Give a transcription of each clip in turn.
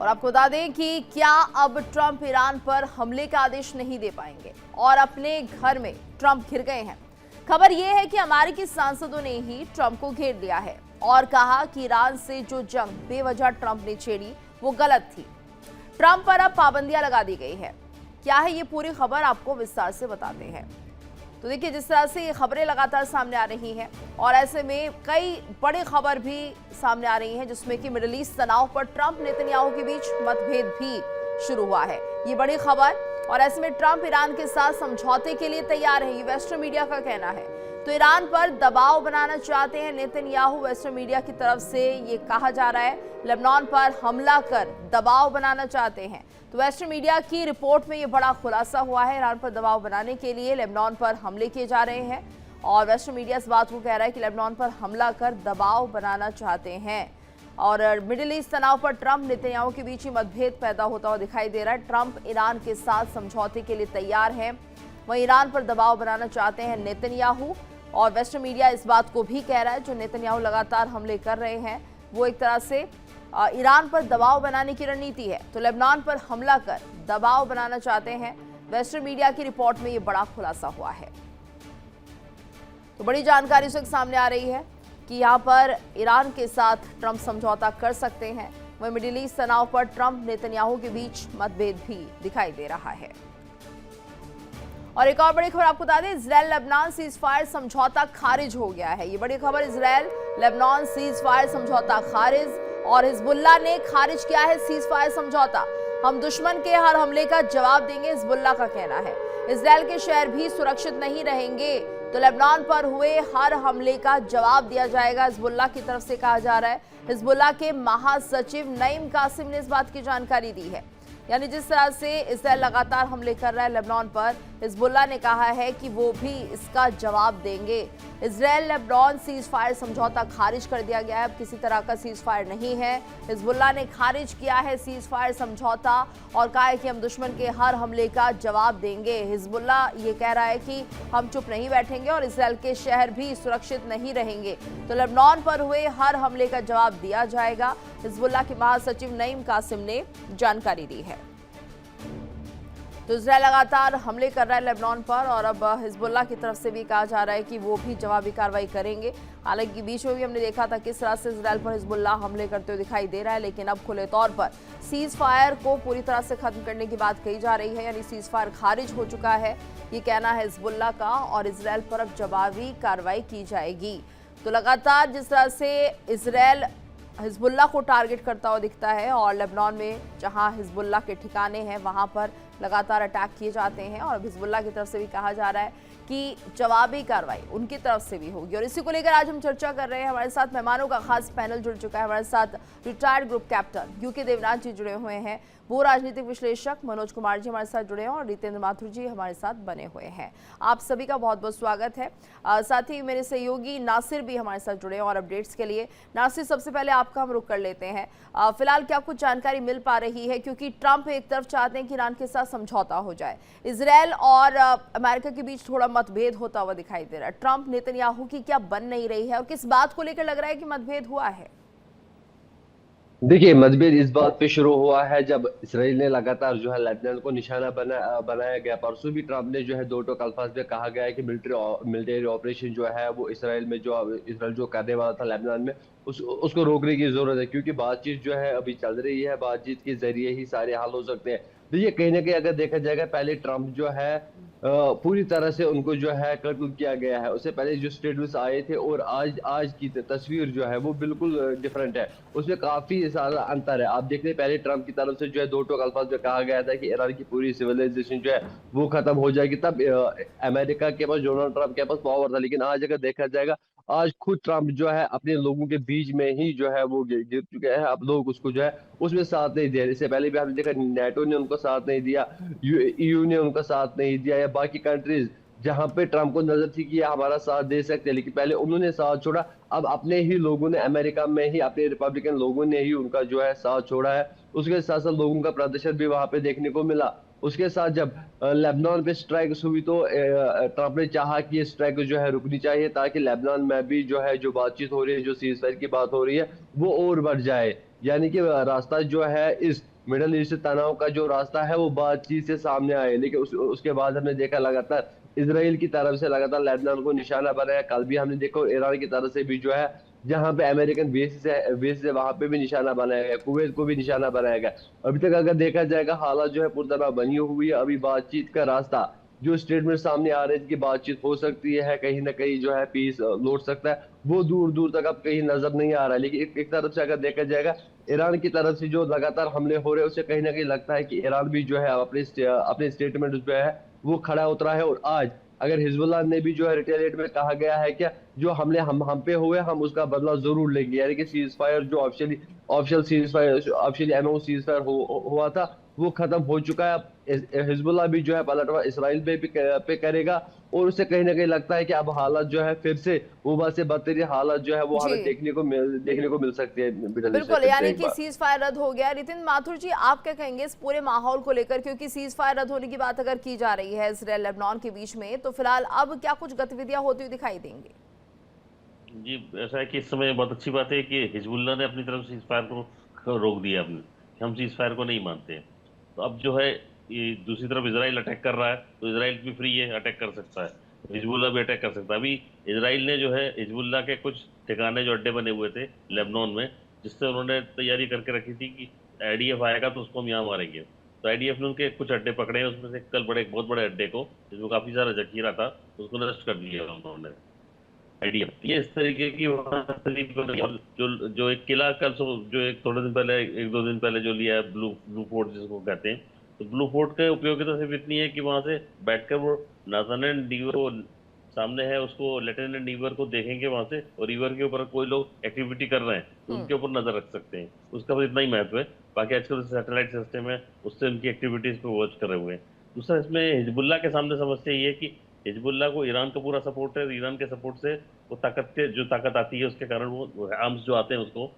और आपको बता दें कि क्या अब ट्रंप ईरान पर हमले का आदेश नहीं दे पाएंगे और अपने घर में ट्रंप घिर गए हैं। खबर यह है कि अमेरिकी सांसदों ने ही ट्रंप को घेर लिया है और कहा कि ईरान से जो जंग बेवजह ट्रंप ने छेड़ी वो गलत थी। ट्रंप पर अब पाबंदियां लगा दी गई है। क्या है ये पूरी खबर, आपको विस्तार से बताते हैं। तो देखिए, जिस तरह से ये खबरें लगातार सामने आ रही हैं और ऐसे में कई बड़ी खबर भी सामने आ रही हैं जिसमें कि मिडिल ईस्ट तनाव पर ट्रंप नेतन्याहू के बीच मतभेद भी शुरू हुआ है। ये बड़ी खबर, और ऐसे में ट्रंप ईरान के साथ समझौते के लिए तैयार है, ये वेस्टर्न मीडिया का कहना है। तो ईरान पर दबाव बनाना चाहते हैं नेतन्याहू, वेस्टर्न मीडिया की तरफ से ये कहा जा रहा है। लेबनान पर हमला कर दबाव बनाना चाहते हैं। तो वेस्टर्न मीडिया की रिपोर्ट में ये बड़ा खुलासा हुआ है। ईरान पर दबाव बनाने के लिए लेबनान पर हमले किए जा रहे हैं और वेस्टर्न मीडिया इस बात को कह रहा है कि लेबनान पर हमला कर दबाव बनाना चाहते हैं। और मिडिल ईस्ट तनाव पर ट्रंप नेतन्याहू के बीच ही मतभेद पैदा होता हुआ दिखाई दे रहा है। ट्रंप ईरान के साथ समझौते के लिए तैयार हैं, वहीं ईरान पर दबाव बनाना चाहते हैं नेतन्याहू। और वेस्टर्न मीडिया इस बात को भी कह रहा है जो नेतन्याहू लगातार हमले कर रहे हैं वो एक तरह से ईरान पर दबाव बनाने की रणनीति है। तो लेबनान पर हमला कर दबाव बनाना चाहते हैं। वेस्टर्न मीडिया की रिपोर्ट में ये बड़ा खुलासा हुआ है। तो बड़ी जानकारी इस वक्त सामने आ रही है कि यहाँ पर ईरान के साथ ट्रंप समझौता कर सकते हैं। वहीं मिडिल ईस्ट तनाव पर ट्रंप नेतन्याहू के बीच मतभेद भी दिखाई दे रहा है। और एक और बड़ी खबर आपको बता दें, इजरायल लेबनान सीज फायर समझौता खारिज हो गया है। ये बड़ी खबर, इजरायल लेबनान सीज फायर समझौता खारिज, और हिजबुल्लाह ने खारिज किया है सीज फायर समझौता। हम दुश्मन के हर हमले का जवाब देंगे, हिजबुल्लाह का कहना है। इजरायल के शहर भी सुरक्षित नहीं रहेंगे, तो लेबनान पर हुए हर हमले का जवाब दिया जाएगा, हिजबुल्लाह की तरफ से कहा जा रहा है। हिजबुल्लाह के महासचिव नईम कासिम ने इस बात की जानकारी दी है। यानी जिस तरह से इजरायल लगातार हमले कर रहा है लेबनान पर, हिजबुल्लाह ने कहा है कि वो भी इसका जवाब देंगे। इजरायल लेबनान सीज फायर समझौता खारिज कर दिया गया है, अब किसी तरह का सीज फायर नहीं है। हिजबुल्लाह ने खारिज किया है सीज फायर समझौता और कहा है कि हम दुश्मन के हर हमले का जवाब देंगे। हिजबुल्लाह ये कह रहा है कि हम चुप नहीं बैठेंगे और इजरायल के शहर भी सुरक्षित नहीं रहेंगे, तो लेबनान पर हुए हर हमले का जवाब दिया जाएगा, हिजबुल्लाह के महासचिव नईम कासिम ने जानकारी दी है। तो इजरायल लगातार हमले कर रहा है लेबनान पर और अब हिजबुल्लाह की तरफ से भी कहा जा रहा है कि वो भी जवाबी कार्रवाई करेंगे। हालांकि बीच में भी हमने देखा था किस तरह से इजरायल पर हिजबुल्लाह हमले करते हुए दिखाई दे रहा है, लेकिन अब खुले तौर पर सीज फायर को पूरी तरह से खत्म करने की बात कही जा रही है। यानी सीज फायर खारिज हो चुका है, ये कहना है हिजबुल्लाह का, और इजरायल पर अब जवाबी कार्रवाई की जाएगी। तो लगातार जिस तरह से इजरायल हिजबुल्लाह को टारगेट करता हुआ दिखता है और लेबनान में जहां हिजबुल्लाह के ठिकाने हैं वहां पर लगातार अटैक किए जाते हैं, और हिजबुल्लाह की तरफ से भी कहा जा रहा है कि जवाबी कार्रवाई उनकी तरफ से भी होगी। और इसी को लेकर आज हम चर्चा कर रहे हैं। हमारे साथ मेहमानों का खास पैनल जुड़ चुका है। हमारे साथ retired group captain UK Devnath ji जुड़े हुए हैं, वो राजनीतिक विश्लेषक मनोज कुमार जी हमारे साथ जुड़े हैं और रितेंद्र माथुर जी हमारे साथ बने हुए हैं। आप सभी का बहुत बहुत स्वागत है। साथ ही मेरे सहयोगी नासिर भी हमारे साथ जुड़े हैं और अपडेट्स के लिए। नासिर, सबसे पहले आपका हम रुख कर लेते हैं। फिलहाल क्या कुछ जानकारी मिल पा रही है, क्योंकि ट्रंप एक तरफ चाहते हैं कि ईरान के साथ समझौता हो जाए, इजरायल और अमेरिका के बीच थोड़ा मतभेद होता हुआ दिखाई दे रहा है। ट्रंप नेतन्याहू की क्या बन नहीं रही है और किस बात को लेकर लग रहा है कि मतभेद हुआ है? देखिए, मतभेद इस बात पे शुरू हुआ है जब इसराइल ने लगातार जो है लेबनान को निशाना बनाया गया। परसों भी ट्रंप ने जो है दो टोक अल्फाज में कहा गया है कि मिलिट्री ऑपरेशन जो है वो इसराइल में जो इसराइल जो करने वाला था लेबनान में उसको रोकने की जरूरत है, क्योंकि बातचीत जो है अभी चल रही है, बातचीत के जरिए ही सारे हल हो सकते हैं। देखिए, कहीं ना कहीं अगर देखा जाएगा, पहले ट्रंप जो है पूरी तरह से उनको जो है कत्ल किया गया है। उससे पहले जो स्टेटमेंट्स आए थे और आज की तस्वीर जो है वो बिल्कुल डिफरेंट है, उसमें काफी ज्यादा अंतर है। आप देखते हैं पहले ट्रंप की तरफ से जो है दो टोक अल्फाज में कहा गया था कि ईरान की पूरी सिविलाइजेशन जो है वो खत्म हो जाएगी, तब अमेरिका के पास, डोनाल्ड ट्रंप के पास पावर था। लेकिन आज अगर देखा जाएगा, आज खुद ट्रंप जो है अपने लोगों के बीच में ही जो है वो गिर चुके हैं। अब लोग उसको जो है उसमें साथ नहीं दे रहे। इससे पहले भी आपने देखा नेटो ने उनको साथ नहीं दिया, ईयू ने उनका साथ नहीं दिया, या बाकी कंट्रीज जहां पे ट्रंप को नजर थी कि हमारा साथ दे सकते हैं, लेकिन पहले उन्होंने साथ छोड़ा। अब अपने ही लोगों ने, अमेरिका में ही अपने रिपब्लिकन लोगों ने ही उनका जो है साथ छोड़ा है। उसके साथ साथ लोगों का प्रदर्शन भी वहां पे देखने को मिला। उसके साथ जब लेबनान पे स्ट्राइक हुई तो ट्रंप ने चाहा कि ये स्ट्राइक जो है रुकनी चाहिए, ताकि लेबनान में भी जो है जो बातचीत हो रही है, जो सीज फायर की बात हो रही है, वो और बढ़ जाए। यानी कि रास्ता जो है इस मिडल ईस्ट तनाव का जो रास्ता है वो बातचीत से सामने आए। लेकिन उसके बाद हमने देखा लगातार इसराइल की तरफ से लगातार लेबनान को निशाना बनाया। कल भी हमने देखा ईरान की तरफ से भी जो है जहां पे अमेरिकन बेस है वहां पे भी निशाना बनाया गया, कुवैत को भी निशाना बनाया गया। अभी तक अगर देखा जाएगा हालात जो है पूरी तरह बनी हुई है। अभी बातचीत का रास्ता जो स्टेटमेंट सामने आ रहे हैं कि बातचीत हो सकती है, कहीं ना कहीं जो है पीस लौट सकता है, वो दूर दूर तक अब कहीं नजर नहीं आ रहा है। लेकिन एक तरफ से अगर देखा जाएगा ईरान की तरफ से जो लगातार हमले हो रहे हैं उससे कहीं ना कहीं लगता है कि ईरान भी जो है अपने स्टेटमेंट जो है वो खड़ा उतरा है। और आज अगर हिजबुल्लाह ने भी जो है रिटेलिएट में कहा गया है कि जो हमले हम पे हुए हम उसका बदला जरूर लेंगे। यानी कि सीज फायर जो official cease fire officially announce cease fire हुआ था वो खत्म हो चुका है। अब हिजबुल्लाह भी जो है पलटवार इसराइल पे करेगा। और उससे कहीं ना कहीं लगता है कि अब हालत जो है फिर से वो से बदतरीन हालत जो है वो जी हालत देखने को मिल सकती है मिडल ईस्ट में बिल्कुल, फिर से यानी एक कि बार। सीज फायर रद्द हो गया। नितिन माथुर जी, आप क्या कहेंगे इस पूरे माहौल को लेकर, क्योंकि सीज फायर रद्द होने की बात अगर की जा रही है इसराइल लेबनान के बीच में, तो फिलहाल अब क्या कुछ गतिविधियां होती हुई दिखाई देंगी? जी, ऐसा है कि इस समय बहुत अच्छी बात है कि हिजबुल्लाह ने अपनी तरफ से इस फायर को रोक दिया अपने, कि हम सीज फायर को नहीं मानते हैं। तो अब जो है ये दूसरी तरफ इसराइल अटैक कर रहा है, तो इसराइल भी फ्री है, अटैक कर सकता है, हिजबुल्लाह भी अटैक कर सकता है। अभी इसराइल ने जो है हिजबुल्लाह के कुछ ठिकाने जो अड्डे बने हुए थे लेबनान में, जिससे उन्होंने तैयारी करके रखी थी कि आईडीएफ आएगा तो उसको हम यहाँ मारेंगे। तो आईडीएफ ने उनके कुछ अड्डे पकड़े हैं, उसमें से कल बहुत बड़े अड्डे को, जिसमें काफी सारा जखीरा था, उसको नष्ट कर दिया उन्होंने आइडिया। ये इस तरीके की और जो जो एक किला कल जो एक थोड़े दिन पहले, एक दो दिन पहले जो लिया है, ब्लू ब्लू फोर्ट जिसको कहते हैं, तो ब्लू फोर्ट की उपयोगिता सिर्फ इतनी है कि वहां से बैठकर वो नाथानियल रीवर को सामने है, उसको लेफ्टिनेंट रीवर को देखेंगे वहां से, और रिवर के ऊपर कोई लोग एक्टिविटी कर रहे हैं तो उनके ऊपर नजर रख सकते हैं। उसका बस इतना ही महत्व है। बाकी आजकल सैटेलाइट सिस्टम है, उससे उनकी एक्टिविटीज पे वॉच कर रहे हुए हैं। दूसरा इसमें हिजबुल्लाह के सामने समस्या ये है कि हिजबुल्लाह को ईरान का पूरा सपोर्ट है। ईरान के सपोर्ट से वो जो ताकत आती है उसके कारण वो आर्म्स जो आते हैं उसको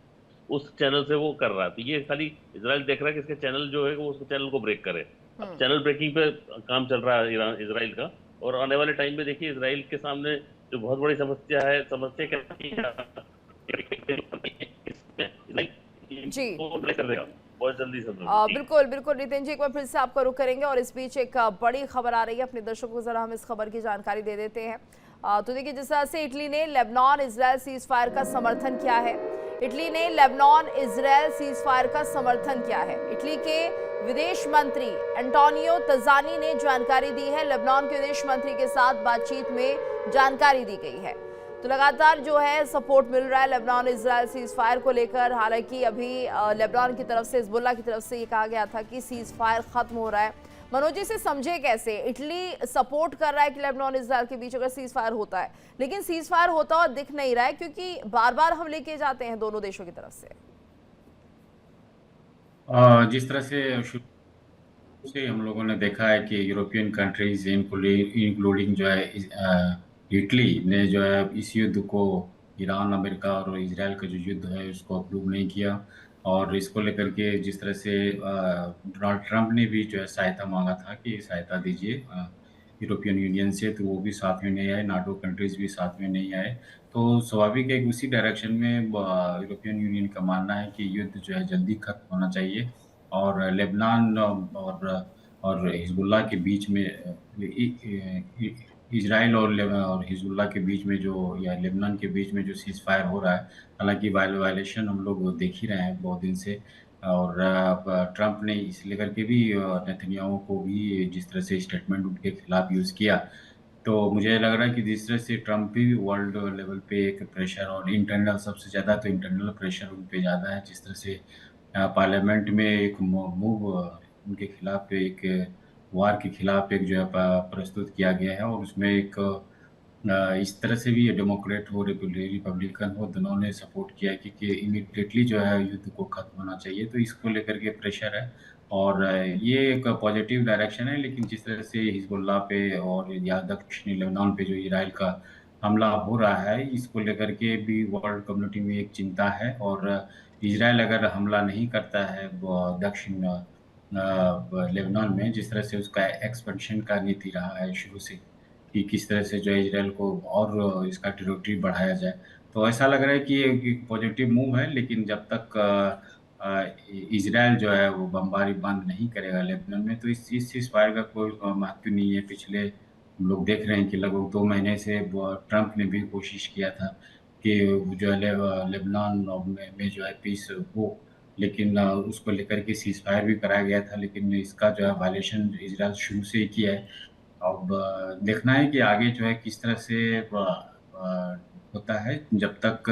उस चैनल से वो कर रहा है। तो ये खाली इसराइल देख रहा है कि इसके चैनल जो है वो उसके चैनल को ब्रेक करे। अब चैनल ब्रेकिंग पे काम चल रहा है इसराइल का। और आने वाले टाइम में देखिए इसराइल के सामने जो बहुत बड़ी समस्या है, समस्या क्या जी कर देगा बहुत जल्दी से। बिल्कुल बिल्कुल नितिन जी, एक बार फिर से आपका रुख करेंगे। और इस बीच एक बड़ी खबर आ रही है, अपने दर्शकों को जरा हम इस खबर की जानकारी दे देते हैं। तो देखिए, जिस तरह से इटली ने लेबनान इजराइल सीज फायर का समर्थन किया है, इटली ने लेबनान इजराइल सीज फायर का समर्थन किया है। इटली के विदेश मंत्री एंटोनियो तजानी ने जानकारी दी है। लेबनान के विदेश मंत्री के साथ बातचीत में जानकारी दी गई है। तो लगातार जो है सपोर्ट मिल रहा है लेबनान इजराइल सीज फायर को लेकर। हालांकि अभी लेबनान की तरफ से, हिजबुल्लाह की तरफ से ये कहा गया था कि सीज फायर खत्म हो रहा है। मनोज जी से समझे कैसे, इटली सपोर्ट कर रहा है कि लेबनान इजराइल के बीच अगर सीज फायर होता है, लेकिन सीज फायर होता हुआ दिख नहीं रहा है क्योंकि बार बार हमले किए जाते हैं दोनों देशों की तरफ से। जिस तरह से शुरू से हम लोगों ने देखा है कि यूरोपियन कंट्रीज इंक्लूडिंग जो है इटली ने जो है इस युद्ध को, ईरान, अमेरिका और इसराइल का जो युद्ध है उसको अप्रूव नहीं किया। और इसको लेकर के जिस तरह से डोनाल्ड ट्रंप ने भी जो है सहायता मांगा था कि सहायता दीजिए यूरोपियन यूनियन से, तो वो भी साथ में नहीं आए, नाटो कंट्रीज भी साथ में नहीं आए। तो स्वाभाविक है कि उसी डायरेक्शन में यूरोपियन यूनियन का मानना है कि युद्ध जो है जल्दी खत्म होना चाहिए। और लेबनान और हिजबुल्लाह के बीच में इजराइल और हिजबुल्लाह के बीच में जो, या लेबनान के बीच में जो सीज फायर हो रहा है, हालांकि वायलेशन हम लोग देख ही रहे हैं बहुत दिन से। और ट्रंप ने इस लेकर के भी नेतन्याहू को भी जिस तरह से स्टेटमेंट उनके खिलाफ यूज़ किया, तो मुझे लग रहा है कि जिस तरह से ट्रंप भी वर्ल्ड लेवल पे एक प्रेशर, और इंटरनल सबसे ज़्यादा तो इंटरनल प्रेशर उन पे ज़्यादा है। जिस तरह से पार्लियामेंट में एक मूव उनके खिलाफ, एक वार के खिलाफ एक जो है प्रस्तुत किया गया है, और उसमें एक इस तरह से भी डेमोक्रेट हो रिपब्लिकन हो, दोनों ने सपोर्ट किया है कि इमीडिएटली जो है युद्ध को खत्म होना चाहिए। तो इसको लेकर के प्रेशर है, और ये एक पॉजिटिव डायरेक्शन है। लेकिन जिस तरह से हिजबुल्लाह पे और या दक्षिणी लेबनान पे जो इजराइल का हमला हो रहा है, इसको लेकर के भी वर्ल्ड कम्युनिटी में एक चिंता है। और इजराइल अगर हमला नहीं करता है दक्षिण लेबनान में, जिस तरह से उसका एक्सपेंशन का नीति रहा है शुरू से, कि किस तरह से जो है इजराइल को और इसका टेरिटरी बढ़ाया जाए। तो ऐसा लग रहा है कि ये एक पॉजिटिव मूव है, लेकिन जब तक इजराइल जो है वो बमबारी बंद नहीं करेगा लेबनान में, तो इस चीज़ फायर का कोई महत्व नहीं है। पिछले हम लोग देख रहे हैं कि लगभग 2 महीने से ट्रंप ने भी कोशिश किया था कि जो है लेबनान में जो है पीस हो, लेकिन उसको लेकर के सीज फायर भी कराया गया था, लेकिन इसका जो है वायलेशन इजराइल शुरू से ही किया है। अब देखना है कि आगे जो है किस तरह से होता है। जब तक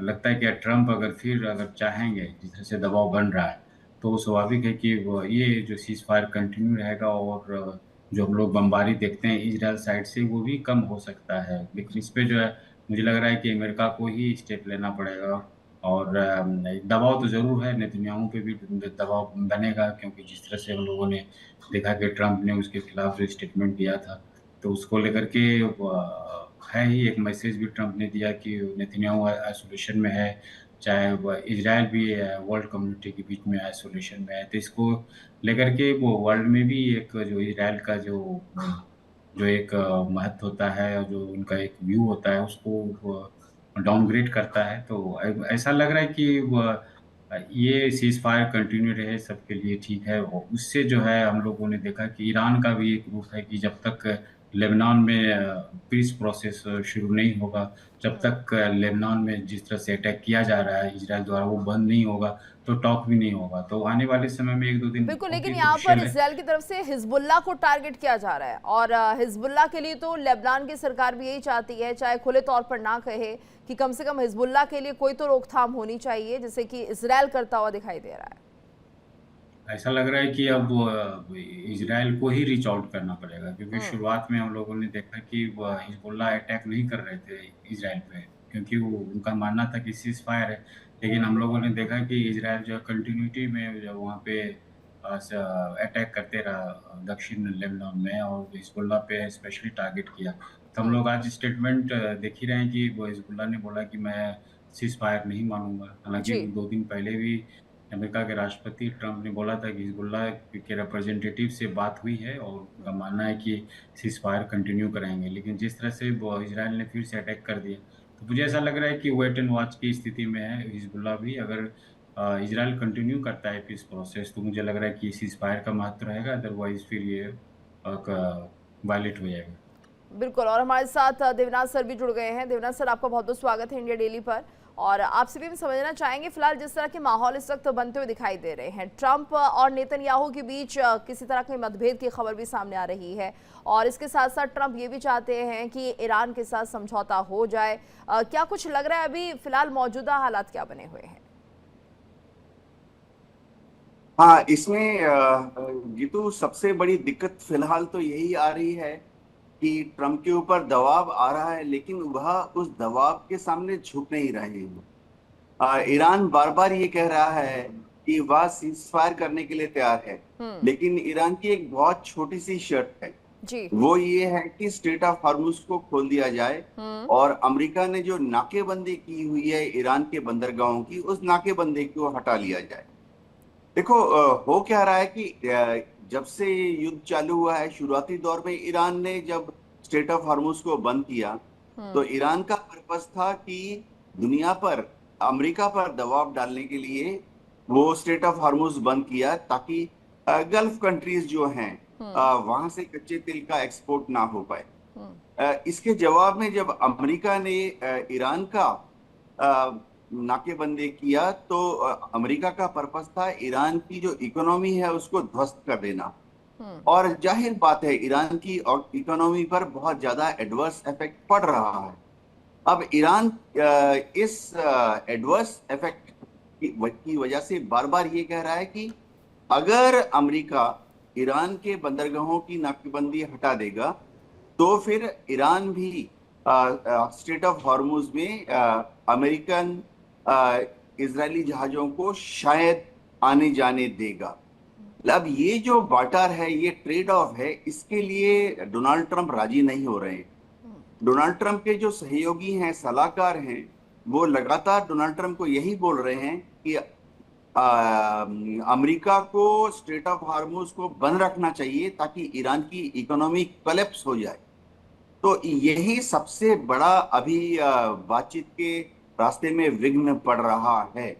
लगता है कि ट्रंप अगर चाहेंगे, जिस तरह से दबाव बन रहा है, तो स्वाभाविक है कि वो ये जो सीज फायर कंटिन्यू रहेगा, और जो हम लोग बमबारी देखते हैं इजराइल साइड से, वो भी कम हो सकता है। लेकिन इस पे जो है मुझे लग रहा है कि अमेरिका को ही स्टेप लेना पड़ेगा, और दबाव तो ज़रूर है, नेतन्याहू पे भी दबाव बनेगा, क्योंकि जिस तरह से हम लोगों ने देखा कि ट्रंप ने उसके खिलाफ जो स्टेटमेंट दिया था, तो उसको लेकर के है ही एक मैसेज भी ट्रंप ने दिया कि नेतन्याहू आइसोलेशन में है, चाहे इजराइल भी वर्ल्ड कम्युनिटी के बीच में आइसोलेशन में है। तो इसको लेकर के वो वर्ल्ड में भी एक जो इजराइल का जो जो एक महत्व होता है, और जो उनका एक व्यू होता है, उसको डाउनग्रेड करता है। तो ऐसा लग रहा है कि ये सीज फायर कंटिन्यू रहे, सबके लिए ठीक है। और उससे जो है हम लोगों ने देखा कि ईरान का भी एक रूप है कि जब तक लेबनान में पीस प्रोसेस शुरू नहीं होगा, जब तक लेबनान में जिस तरह से अटैक किया जा रहा है इजराइल द्वारा, वो बंद नहीं होगा, तो टॉक भी नहीं होगा। तो आने वाले समय में 1-2 दिन बिल्कुल, बहुत लेकिन ही यहाँ पर क्रूशियल है। इजराइल की तरफ से हिजबुल्लाह को टारगेट किया जा रहा है, और हिजबुल्लाह के लिए तो लेबनान की सरकार भी यही चाहती है, चाहे खुले तौर पर ना कहे, कि कम से कम हिजबुल्लाह के लिए कोई तो रोकथाम होनी चाहिए, जैसे कि इजराइल करता हुआ दिखाई दे रहा है। ऐसा लग रहा है कि अब इजराइल को ही रीच आउट करना पड़ेगा, क्योंकि शुरुआत में हम लोगों ने देखा कि हिजबुल्लाह अटैक नहीं कर रहे थे इजराइल पे, क्योंकि वो उनका मानना था कि सीज फायर है। लेकिन हम लोगों ने देखा कि इजराइल जो कंटिन्यूटी में जो वहाँ पे अटैक करते रहा दक्षिण लेबनान में, और हिजबुल्लाह पे स्पेशली टारगेट किया। तो हम लोग आज स्टेटमेंट देख ही रहे हैं कि वो हिजबुल्लाह ने बोला कि मैं सीज फायर नहीं मानूंगा। हालांकि जी। 2 दिन पहले भी अमेरिका के राष्ट्रपति ट्रंप ने बोला था कि हिजबुल्लाह के रिप्रेजेंटेटिव से बात हुई है, और उनका मानना है कि सीज फायर कंटिन्यू कराएंगे। लेकिन जिस तरह से इजराइल ने फिर से अटैक कर दिया, तो मुझे ऐसा लग रहा है कि वेट एंड वॉच की स्थिति में है हिजबुल्लाह भी। अगर इजराइल कंटिन्यू करता है पीस प्रोसेस, तो मुझे लग रहा है कि सीज फायर का महत्व रहेगा, अदरवाइज फिर ये वायलेट हो जाएगा। बिल्कुल, और हमारे साथ देवनाथ सर भी जुड़ गए हैं। देवनाथ सर, आपका बहुत बहुत स्वागत है इंडिया डेली पर। और आपसे भी हम समझना चाहेंगे, फिलहाल जिस तरह के माहौल इस वक्त बनते हुए दिखाई दे रहे हैं, ट्रंप और नेतन्याहू के बीच किसी तरह के मतभेद की खबर भी सामने आ रही है, और इसके साथ साथ ट्रंप ये भी चाहते हैं कि ईरान के साथ समझौता हो जाए। क्या कुछ लग रहा है अभी फिलहाल मौजूदा हालात क्या बने हुए हैं? हाँ, इसमें गीतू सबसे बड़ी दिक्कत फिलहाल तो यही आ रही है कि ट्रंप के ऊपर दबाव आ रहा है, लेकिन वह उस दबाव के सामने झुक नहीं रहे हैं। ईरान बार बार ये कह रहा है कि वह सीज फायर करने के लिए तैयार है, लेकिन ईरान की एक बहुत छोटी सी शर्त है जी। वो ये है कि स्ट्रेट ऑफ हॉर्मुज को खोल दिया जाए, और अमेरिका ने जो नाकेबंदी की हुई है ईरान के बंदरगाहों की, उस नाकेबंदी को हटा लिया जाए। देखो, हो क्या रहा है कि जब से युद्ध चालू हुआ है, शुरुआती दौर में ईरान ने जब स्ट्रेट ऑफ हॉर्मुज को बंद किया, तो ईरान का पर्पस था कि दुनिया पर अमेरिका पर दबाव डालने के लिए वो स्ट्रेट ऑफ हॉर्मुज बंद किया, ताकि गल्फ कंट्रीज जो हैं वहां से कच्चे तेल का एक्सपोर्ट ना हो पाए। इसके जवाब में जब अमेरिका ने ईरान का नाकेबंदी किया, तो अमेरिका का पर्पस था ईरान की जो इकोनॉमी है उसको ध्वस्त कर देना। और जाहिर बात है ईरान की इकोनॉमी पर बहुत ज्यादा एडवर्स इफेक्ट पड़ रहा है। अब ईरान इस एडवर्स इफेक्ट की वजह से बार बार ये कह रहा है कि अगर अमेरिका ईरान के बंदरगाहों की नाकेबंदी हटा देगा, तो फिर ईरान भी स्ट्रेट ऑफ हॉर्मुज में अमेरिकन इजरायली जहाजों को शायद आने जाने देगा। अब ये जो बाटर है, ये ट्रेड ऑफ है, इसके लिए डोनाल्ड ट्रंप राजी नहीं हो रहे हैं। डोनाल्ड ट्रंप के जो सहयोगी हैं, सलाहकार हैं, वो लगातार डोनाल्ड ट्रंप को यही बोल रहे हैं कि अमेरिका को स्ट्रेट ऑफ हार्मोज को बंद रखना चाहिए ताकि ईरान की इकोनॉमी कोलैप्स हो जाए। तो यही सबसे बड़ा अभी बातचीत के रास्ते में विघ्न पड़ रहा है।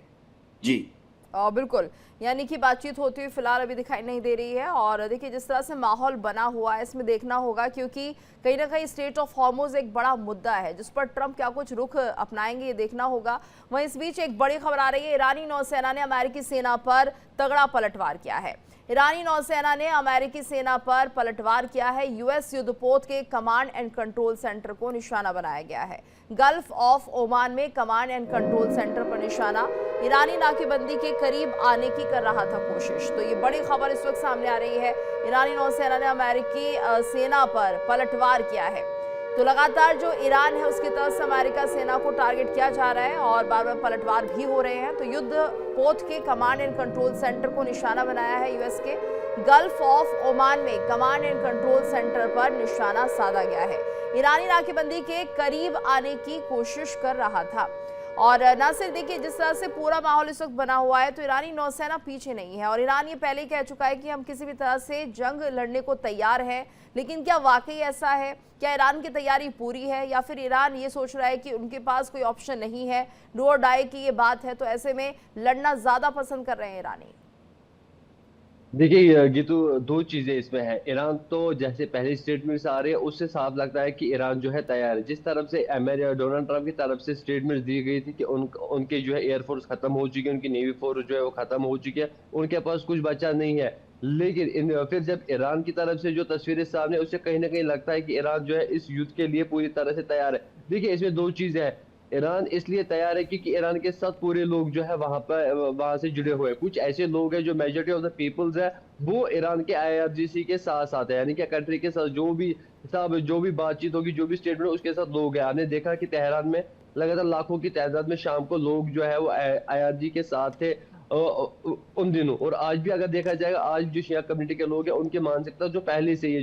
जी बिल्कुल, यानी कि बातचीत होती हुई फिलहाल अभी दिखाई नहीं दे रही है। और देखिए जिस तरह से माहौल बना हुआ है इसमें देखना होगा, क्योंकि कहीं ना कहीं स्टेट ऑफ हॉर्मुज एक बड़ा मुद्दा है जिस पर ट्रंप क्या कुछ रुख अपनाएंगे ये देखना होगा। वहीं इस बीच एक बड़ी खबर आ रही है, ईरानी नौसेना ने अमेरिकी सेना पर तगड़ा पलटवार किया है। ईरानी नौसेना ने अमेरिकी सेना पर पलटवार किया है। यूएस युद्धपोत के कमांड एंड कंट्रोल सेंटर को निशाना बनाया गया है। गल्फ ऑफ ओमान में कमांड एंड कंट्रोल सेंटर पर निशाना। ईरानी नाकेबंदी के करीब आने की कर रहा था कोशिश। तो ये बड़ी खबर इस वक्त सामने आ रही है, ईरानी नौसेना ने अमेरिकी सेना पर पलटवार किया है। तो लगातार जो ईरान है उसकी तरफ से अमेरिका सेना को टारगेट किया जा रहा है और बार बार पलटवार भी हो रहे हैं। तो युद्ध पोत के कमांड एंड कंट्रोल सेंटर को निशाना बनाया है यूएस के। गल्फ ऑफ ओमान में कमांड एंड कंट्रोल सेंटर पर निशाना साधा गया है। ईरानी नाकेबंदी के करीब आने की कोशिश कर रहा था। और न सिर्फ देखिए जिस तरह से पूरा माहौल इस वक्त बना हुआ है, तो ईरानी नौसेना पीछे नहीं है और ईरान ये पहले ही कह चुका है कि हम किसी भी तरह से जंग लड़ने को तैयार हैं। लेकिन क्या वाकई ऐसा है? क्या ईरान की तैयारी पूरी है या फिर ईरान ये सोच रहा है कि उनके पास कोई ऑप्शन नहीं है, डू और डाई की ये बात है, तो ऐसे में लड़ना ज्यादा पसंद कर रहे हैं ईरानी? देखिए गीतू, दो चीजें इसमें है। ईरान तो जैसे पहले स्टेटमेंट्स आ रहे हैं उससे साफ लगता है कि ईरान जो है तैयार है। जिस तरफ से डोनाल्ड ट्रंप की तरफ से स्टेटमेंट्स दी गई थी कि उनके जो है एयरफोर्स खत्म हो चुकी है, उनकी नेवी फोर्स जो है वो खत्म हो चुकी है, उनके पास कुछ बचा नहीं है। लेकिन फिर जब ईरान की तरफ से जो तस्वीरें सामने, उससे कहीं ना कहीं लगता है कि ईरान जो है इस युद्ध के लिए पूरी तरह से तैयार है। देखिए इसमें दो चीजें हैं। ईरान इसलिए तैयार है क्योंकि ईरान के साथ पूरे लोग जो है वहां से जुड़े हुए हैं। कुछ ऐसे लोग हैं जो मेजोरिटी ऑफ द पीपल्स है वो ईरान के IRGC के साथ साथ है, यानी कि कंट्री के साथ जो भी बातचीत होगी, जो भी स्टेटमेंट, उसके साथ लोग हैं। आपने देखा कि तेहरान में लगातार लाखों की तादाद में शाम को लोग जो है वो IRG के साथ थे उन दिनों। और आज भी अगर देखा जाएगा, आज जो शिया कम्युनिटी के लोग हैं उनकी मानसिकता जो पहले से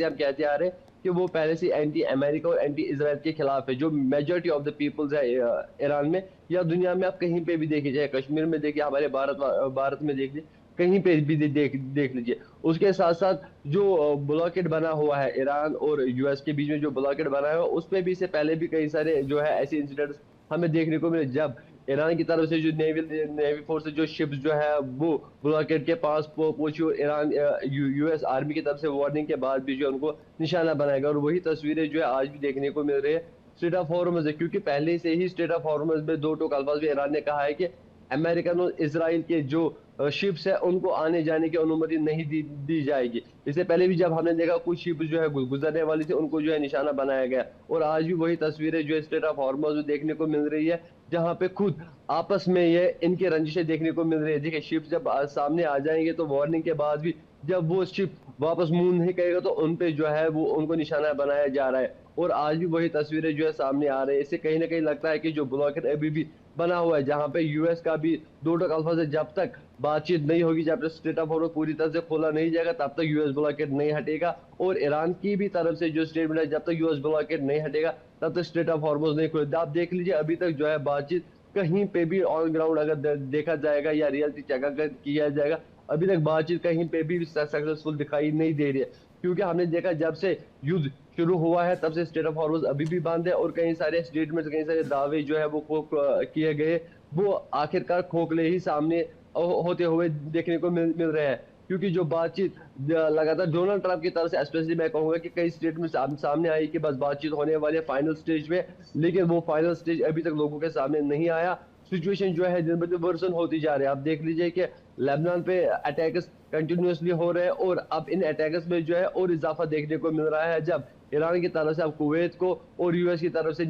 हम कहते आ रहे हैं कि वो पहले से एंटी अमेरिका और एंटी इजराइल के खिलाफ है। जो मेजॉरिटी ऑफ द पीपल्स है ईरान में या दुनिया में, आप कहीं पे भी देखिए, चाहे कश्मीर में देखिए, हमारे भारत में देख लीजिए, कहीं पे भी देख लीजिए। उसके साथ साथ जो ब्लॉकेड बना हुआ है ईरान और यूएस के बीच में, जो ब्लॉकेड बना हुआ है, उस पर भी इससे पहले भी कई सारे जो है ऐसे इंसिडेंट्स हमें देखने को मिले, जब ईरान की तरफ से जो नेवी फोर्स जो शिप्स जो है वो ब्लॉकेड के पास पहुंची और ईरान यूएस आर्मी की तरफ से वार्निंग के बाद भी जो उनको निशाना बनाएगा। और वही तस्वीरें जो है आज भी देखने को मिल रही है स्ट्रेट ऑफ हॉर्मुज है, क्योंकि पहले से ही स्ट्रेट ऑफ हॉर्मुज में दो टोक अल्फाज में ईरान ने कहा है कि अमेरिकन और इसराइल के जो शिप्स है उनको आने जाने की अनुमति नहीं दी जाएगी। इससे पहले भी जब हमने देखा कुछ शिप जो है गुजरने वाली थी, उनको जो है निशाना बनाया गया। और आज भी वही तस्वीरें जो स्ट्रेट ऑफ हॉर्मुज में देखने को मिल रही है, जहां पे खुद आपस में ये इनकी रंजिशें देखने को मिल रही है। देखिए शिप जब सामने आ जाएंगे तो वार्निंग के बाद भी जब वो शिप वापस मूव नहीं करेगा तो उन पे जो है वो उनको निशाना बनाया जा रहा है। और आज भी वही तस्वीरें जो है सामने आ रही है। इससे कहीं ना कहीं लगता है कि जो ब्लॉकेड अभी भी बना हुआ है, जहां पे यूएस का भी दो टोक अल्फा से जब तक बातचीत नहीं होगी, जब तक स्ट्रेट ऑफ हॉर्मुज पूरी तरह से खोला नहीं जाएगा, तब तक यूएस ब्लॉकेड नहीं हटेगा। और ईरान की भी तरफ से जो स्टेटमेंट है, जब तक यूएस ब्लॉकेड नहीं हटेगा तब तक स्ट्रेट ऑफ हॉर्मुज नहीं खुलेगा। आप देख लीजिए अभी तक जो है बातचीत कहीं पे भी ऑन ग्राउंड अगर देखा जाएगा या रियलिटी चेक अगर किया जाएगा, अभी तक बातचीत कहीं पे भी सक्सेसफुल दिखाई नहीं दे रही है। क्योंकि हमने देखा जब से युद्ध शुरू हुआ है तब से स्ट्रेट ऑफ हॉर्मुज अभी भी बंद है और कई सारे स्टेटमेंट्स, कई सारे दावे जो है वो किए गए, वो आखिरकार खोखले ही सामने होते हुए देखने को मिल रहे हैं। क्योंकि जो बातचीत लगातार डोनाल्ड ट्रंप की तरफ से, स्पेशली मैं कहूंगा कि कई स्टेटमेंट सामने आई कि बस बातचीत होने वाली है फाइनल स्टेज में, लेकिन वो फाइनल स्टेज अभी तक लोगों के सामने नहीं आया। सिचुएशन जो है दिन ब दिन वर्सन होती जा रही है। आप देख लीजिए कि लेबनान पे अटैक्स कंटिन्यूसली हो रहे हैं और अब इन अटैक्स में जो है और इजाफा देखने को मिल रहा है, जब ईरान की तरफ से अब कुवैत को और यूएस की तरफ से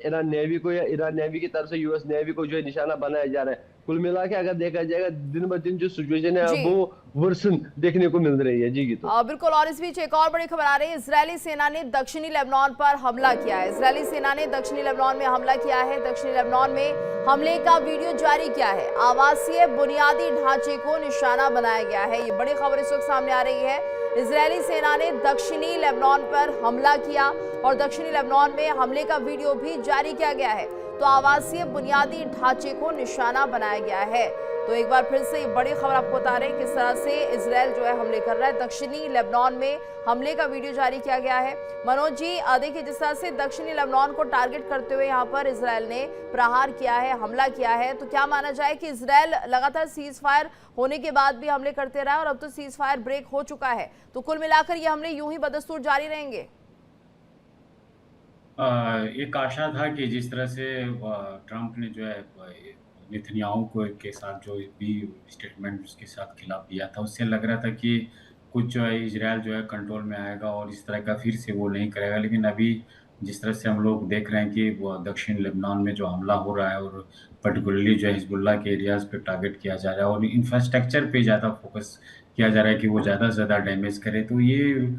ईरान नेवी को या ईरान नेवी की तरफ से यूएस नेवी को जो है निशाना बनाया जा रहा है। कुल मिला के अगर देखा जाएगा दिन ब दिन जो सिचुएशन है वो वर्सन देखने को मिल रही है। जी तो बिल्कुल। और इस बीच एक और बड़ी खबर आ रही है, इजरायली सेना ने दक्षिणी लेबनान पर हमला किया है। इजरायली सेना ने दक्षिणी लेबनान में हमला किया है। दक्षिणी लेबनान में हमले का वीडियो जारी किया है। आवासीय बुनियादी ढांचे को निशाना बनाया गया है। ये बड़ी खबर इस वक्त सामने आ रही है। इजरायली सेना ने दक्षिणी लेबनान पर हमला किया और दक्षिणी लेबनान में हमले का वीडियो भी जारी किया गया है। तो आवासीय बुनियादी ढांचे को निशाना बनाया गया है। तो एक बार फिर से ये बड़ी खबर आपको बता रहे हैं किस तरह से इजराइल जो है हमले कर रहा है। दक्षिणी लेबनान में हमले का वीडियो जारी किया गया है। मनोज जी, देखिए जिस तरह से दक्षिणी लेबनान को टारगेट करते हुए यहाँ पर इजराइल ने प्रहार किया है, हमला किया है, तो क्या माना जाए कि इजराइल लगातार सीज फायर होने के बाद भी हमले करते रहा और अब तो सीज फायर ब्रेक हो चुका है, तो कुल मिलाकर ये हमले यूं ही बदस्तूर जारी रहेंगे? एक आशा था कि जिस तरह से ट्रंप ने जो है नेतन्याहू को के साथ जो भी स्टेटमेंट उसके साथ खिलाफ दिया था, उससे लग रहा था कि कुछ जो है इजराइल जो है कंट्रोल में आएगा और इस तरह का फिर से वो नहीं करेगा। लेकिन अभी जिस तरह से हम लोग देख रहे हैं कि वो दक्षिण लेबनान में जो हमला हो रहा है और पर्टिकुलरली जो है हिजबुल्ला के एरियाज पे टारगेट किया जा रहा है और इंफ्रास्ट्रक्चर पे ज़्यादा फोकस किया जा रहा है कि वो ज़्यादा से ज़्यादा डैमेज करे, तो ये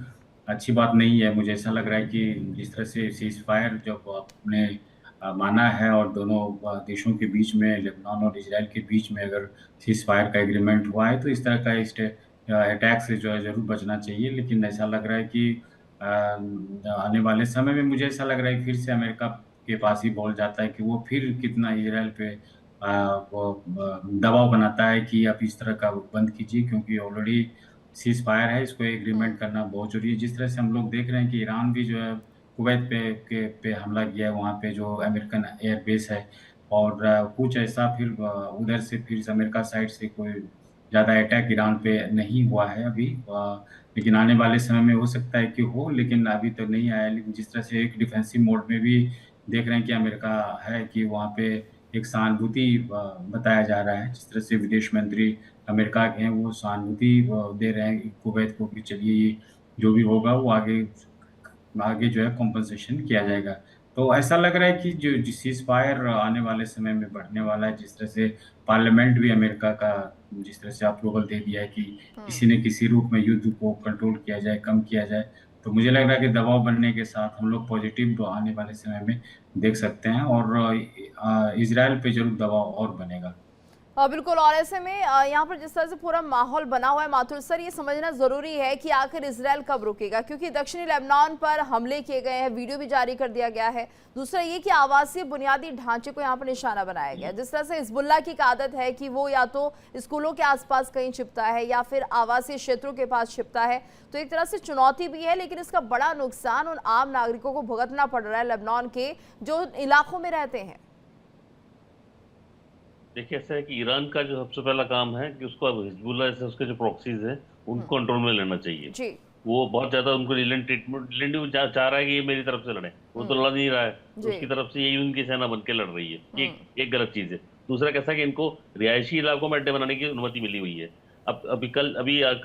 अच्छी बात नहीं है। मुझे ऐसा लग रहा है कि जिस तरह से सीज फायर जब आपने माना है और दोनों देशों के बीच में, लेबनान और इजराइल के बीच में अगर सीज फायर का एग्रीमेंट हुआ है, तो इस तरह का अटैक से जो है ज़रूर बचना चाहिए। लेकिन ऐसा लग रहा है कि आने वाले समय में मुझे ऐसा लग रहा है कि फिर से अमेरिका के पास ही बॉल जाता है कि वो फिर कितना इजराइल पे दबाव बनाता है कि आप इस तरह का बंद कीजिए, क्योंकि ऑलरेडी सीज फायर है, इसको एग्रीमेंट करना बहुत जरूरी है। जिस तरह से हम लोग देख रहे हैं कि ईरान भी जो है कुवैत पे हमला किया है, वहाँ पे जो अमेरिकन एयरबेस है, और कुछ ऐसा फिर उधर से फिर अमेरिका साइड से कोई ज़्यादा अटैक ईरान पे नहीं हुआ है अभी, लेकिन आने वाले समय में हो सकता है कि हो, लेकिन अभी तो नहीं आया। लेकिन जिस तरह से एक डिफेंसिव मोड में भी देख रहे हैं कि अमेरिका है कि वहाँ पे एक सहानुभूति बताया जा रहा है। जिस तरह से विदेश मंत्री अमेरिका के हैं वो सहानुभूति दे रहे हैं कुवैत को कि चलिए ये जो भी होगा वो आगे जो है कॉम्पनसेशन किया जाएगा। तो ऐसा लग रहा है कि जो सीज फायर आने वाले समय में बढ़ने वाला है। जिस तरह से पार्लियामेंट भी अमेरिका का जिस तरह से अप्रूवल दे दिया है कि किसी न किसी रूप में युद्ध को कंट्रोल किया जाए, कम किया जाए, तो मुझे लग रहा है कि दबाव बनने के साथ हम लोग पॉजिटिव आने वाले समय में देख सकते हैं और इजराइल पे जरूर दबाव और बनेगा। बिल्कुल, और ऐसे में यहाँ पर जिस तरह से पूरा माहौल बना हुआ है माथुर सर, ये समझना जरूरी है कि आखिर इजराइल कब रुकेगा, क्योंकि दक्षिणी लेबनान पर हमले किए गए हैं, वीडियो भी जारी कर दिया गया है। दूसरा ये कि आवासीय बुनियादी ढांचे को यहाँ पर निशाना बनाया गया है। जिस तरह से हिजबुल्लाह की आदत है कि वो या तो स्कूलों के आसपास कहीं छिपता है या फिर आवासीय क्षेत्रों के पास छिपता है, तो एक तरह से चुनौती भी है, लेकिन इसका बड़ा नुकसान उन आम नागरिकों को भुगतना पड़ रहा है लेबनान के जो इलाकों में रहते हैं। देखिए, ऐसा है कि ईरान का जो सबसे पहला काम है कि उसको अब हिजबुल्लाह से उसके जो प्रॉक्सीज हैं उनको कंट्रोल में लेना चाहिए जी। वो बहुत ज्यादा उनको रिलेंट ट्रीटमेंट चाह रहा है कि ये मेरी तरफ से लड़े, वो तो लड़ नहीं रहा है, उसकी तरफ से यही उनकी सेना बन के लड़ रही है। एक गलत चीज है। दूसरा कैसा कि इनको रिहायशी इलाकों में अड्डे बनाने की अनुमति मिली हुई है। अभी कल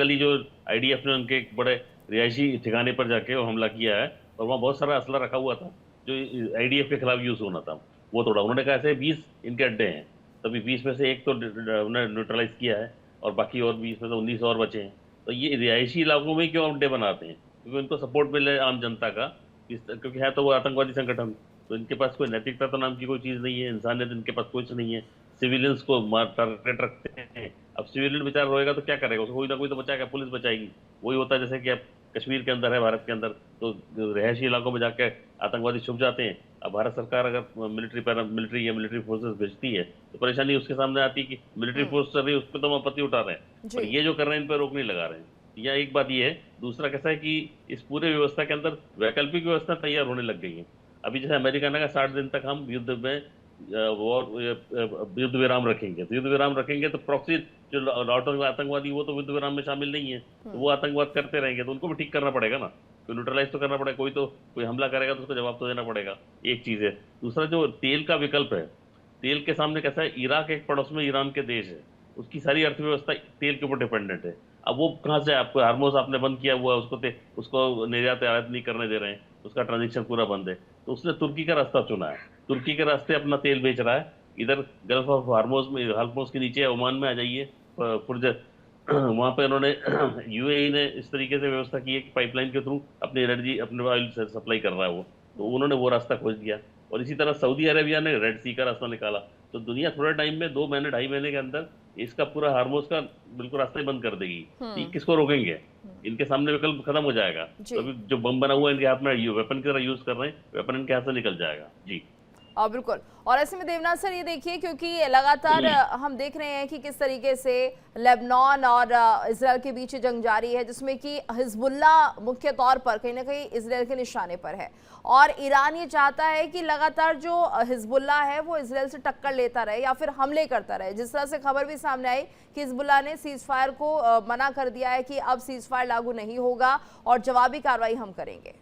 ही जो IDF ने उनके एक बड़े रिहायशी ठिकाने पर जाके वो हमला किया है और वहाँ बहुत सारा असला रखा हुआ था जो IDF के खिलाफ यूज होना था, वो तोड़ा। उन्होंने कहा ऐसे 20 इनके अड्डे हैं, तभी 20 में से एक तो उन्होंने न्यूट्रलाइज किया है और बाकी और 20 में से 19 और बचे हैं। तो ये रिहायशी इलाकों में क्यों अड्डे बनाते हैं? क्योंकि उनको सपोर्ट मिले आम जनता का, क्योंकि है तो वो आतंकवादी संगठन, तो इनके पास कोई नैतिकता तो नाम की कोई चीज़ नहीं है, इंसानियत इनके पास कुछ नहीं है। सिविलियंस को टारगेट रखते हैं। अब सिविलियन बेचारा रोएगा तो क्या करेगा? उसको कोई ना कोई तो बचाएगा, पुलिस बचाएगी। वही होता है जैसे कि अब कश्मीर के अंदर है, भारत के अंदर, तो रिहायशी इलाकों में जाके आतंकवादी छुप जाते हैं। अब भारत सरकार अगर मिलिट्री या मिलिट्री फोर्सेस भेजती है तो परेशानी उसके सामने आती है कि मिलिट्री फोर्स चल रही है, उस पर तो हम आपत्ति उठा रहे हैं, और ये जो कर रहे हैं इन पर रोक नहीं लगा रहे हैं। या एक बात ये है। दूसरा कैसा है कि इस पूरे व्यवस्था के अंदर वैकल्पिक व्यवस्था तैयार होने लग गई है। अभी जैसे अमेरिका ने कहा 60 दिन तक हम युद्ध विराम रखेंगे, तो युद्ध विराम रखेंगे तो प्रॉक्सी जो आतंकवादी वो तो युद्ध विराम में शामिल नहीं है, तो वो आतंकवाद करते रहेंगे, तो उनको भी ठीक करना पड़ेगा ना, तो न्यूट्रलाइज तो करना पड़ेगा। कोई हमला करेगा तो उसको जवाब तो देना पड़ेगा। एक चीज है। दूसरा जो तेल का विकल्प है, तेल के सामने कैसा है, इराक एक पड़ोस में ईरान के देश है, उसकी सारी अर्थव्यवस्था तेल के ऊपर डिपेंडेंट है। अब वो कहाँ से, आपको हार्मोज आपने बंद किया हुआ, उसको निर्यात आयात नहीं करने दे रहे हैं, उसका ट्रांजेक्शन पूरा बंद है, तो उसने तुर्की का रास्ता चुना है, तुर्की के रास्ते अपना तेल बेच रहा है। इधर गल्फ ऑफ हार्मोज के नीचे ओमान में आ जाइए, वहाँ पे उन्होंने UAE ने इस तरीके से व्यवस्था की है कि पाइपलाइन के थ्रू अपनी एनर्जी, अपने ऑयल सप्लाई कर रहा है वो, तो उन्होंने वो रास्ता खोज दिया। और इसी तरह सऊदी अरेबिया ने रेड सी का रास्ता निकाला। तो दुनिया थोड़े टाइम में 2 महीने 2.5 महीने के अंदर इसका पूरा हार्मोज का बिल्कुल रास्ता ही बंद कर देगी। तो किसको रोकेंगे? इनके सामने विकल्प खत्म हो जाएगा। तो अभी जो बम बना हुआ है इनके हाथ में, वेपन की तरह यूज कर रहे हैं, वेपन इनके हाथ से निकल जाएगा। जी बिल्कुल। और ऐसे में देवनाथ सर ये देखिए, क्योंकि लगातार हम देख रहे हैं कि किस तरीके से लेबनान और इसराइल के बीच जंग जारी है, जिसमें कि हिजबुल्ला मुख्य तौर पर कहीं ना कहीं इसराइल के निशाने पर है, और ईरान ये चाहता है कि लगातार जो हिजबुल्ला है वो इसराइल से टक्कर लेता रहे या फिर हमले करता रहे। जिस तरह से खबर भी सामने आई कि हिजबुल्ला ने सीज फायर को मना कर दिया है कि अब सीज फायर लागू नहीं होगा और जवाबी कार्रवाई हम करेंगे।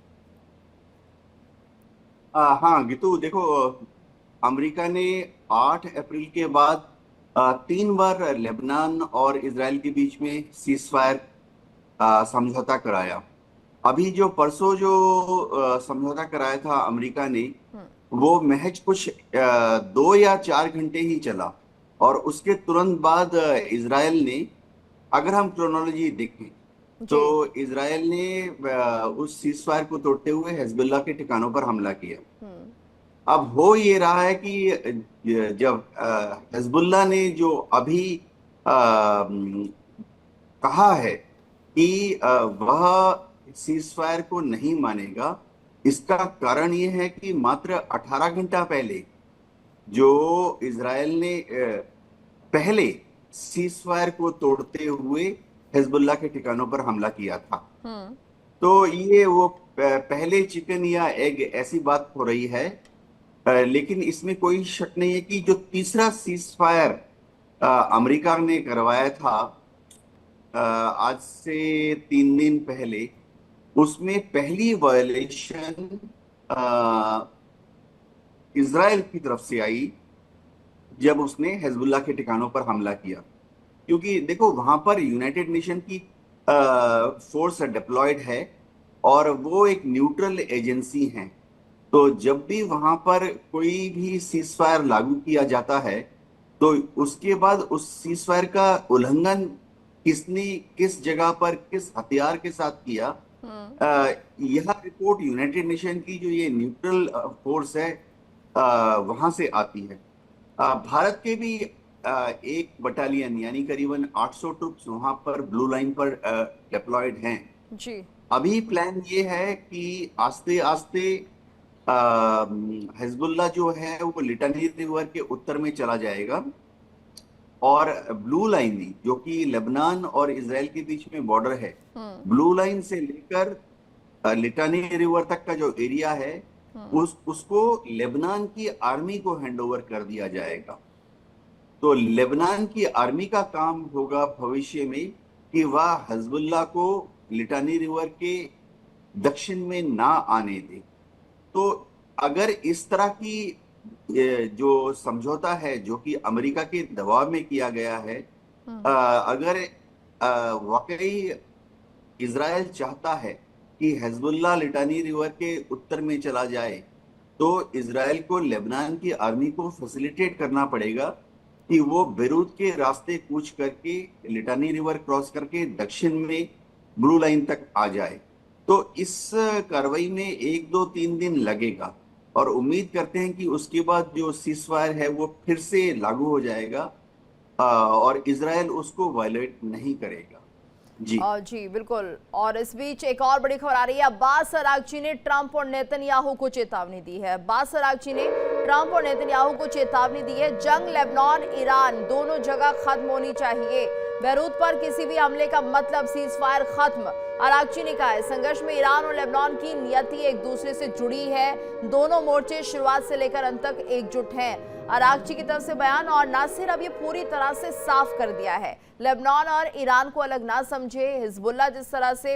हाँ गीतू, देखो अमेरिका ने 8 अप्रैल के बाद 3 बार लेबनान और इजराइल के बीच में सीज फायर समझौता कराया। अभी जो परसों जो समझौता कराया था अमेरिका ने, वो महज कुछ 2 या 4 घंटे ही चला, और उसके तुरंत बाद इजराइल ने, अगर हम क्रोनोलॉजी देखें तो इजराइल ने उस सीज फायर को तोड़ते हुए हिजबुल्ला के ठिकानों पर हमला किया। अब हो ये रहा है कि जब हिजबुल्ला ने जो अभी कहा है कि वह सीज फायर को नहीं मानेगा, इसका कारण ये है कि मात्र 18 घंटा पहले जो इजराइल ने पहले सीज फायर को तोड़ते हुए हिजबुल्ला के ठिकानों पर हमला किया था। तो ये वो पहले चिकन या एग ऐसी बात हो रही है, लेकिन इसमें कोई शक नहीं है कि जो तीसरा सीज फायर अमेरिका ने करवाया था आज से 3 दिन पहले, उसमें पहली वायलेशन इजराइल की तरफ से आई जब उसने हिजबुल्ला के ठिकानों पर हमला किया। क्योंकि देखो वहां पर यूनाइटेड नेशन की फोर्स डिप्लॉयड है और वो एक न्यूट्रल एजेंसी है। तो जब भी वहां पर कोई भी सीज फायर लागू किया जाता है तो उसके बाद उस सीज फायर का उल्लंघन किसने किस जगह पर किस हथियार के साथ किया, यह रिपोर्ट यूनाइटेड नेशन की जो ये न्यूट्रल फोर्स है वहां से आती है। भारत के भी एक बटालियन यानी करीबन 800 ट्रुप्स वहां पर ब्लू लाइन पर डिप्लॉयड हैं जी। अभी प्लान ये है कि आस्ते आस्ते हिजबुल्ला जो है वो लिटानी रिवर के उत्तर में चला जाएगा, और ब्लू लाइन जो कि लेबनान और इजराइल के बीच में बॉर्डर है, ब्लू लाइन से लेकर लिटानी रिवर तक का जो एरिया है उसको लेबनान की आर्मी को हैंडओवर कर दिया जाएगा। तो लेबनान की आर्मी का काम होगा भविष्य में कि वह हिजबुल्ला को लिटानी रिवर के दक्षिण में ना आने दे। तो अगर इस तरह की जो समझौता है जो कि अमेरिका के दबाव में किया गया है, अगर वाकई इजराइल चाहता है कि हिजबुल्ला लिटानी रिवर के उत्तर में चला जाए, तो इजराइल को लेबनान की आर्मी को फैसिलिटेट करना पड़ेगा कि वो बेरूत के रास्ते कूच करके लिटानी रिवर क्रॉस करके दक्षिण में ब्लू लाइन तक आ जाए। तो इस कार्रवाई में 1, 2, 3 दिन लगेगा, और उम्मीद करते हैं कि उसके बाद जो सीज फायर है वो फिर से लागू हो जाएगा और इजराइल उसको वायलेट नहीं करेगा। जी जी बिल्कुल। और इस बीच एक और बड़ी खबर आ रही है। अब्बास अरागची ने ट्रंप और नेतन्याहू को चेतावनी दी है। अब्बास अरागची ने ट्रंप और नेतन्याहू को चेतावनी दी है, जंग लेबनान ईरान दोनों जगह खत्म होनी चाहिए। बेरूत पर किसी भी हमले का मतलब सीज फायर खत्म। अरागची ने कहा है संघर्ष में ईरान और लेबनान की नियति एक दूसरे से जुड़ी है, दोनों मोर्चे शुरुआत से लेकर अंत तक एकजुट हैं। अरागची की तरफ से बयान, और नासिर अब ये पूरी तरह से साफ कर दिया है, लेबनान और ईरान को अलग ना समझे। हिजबुल्ला जिस तरह से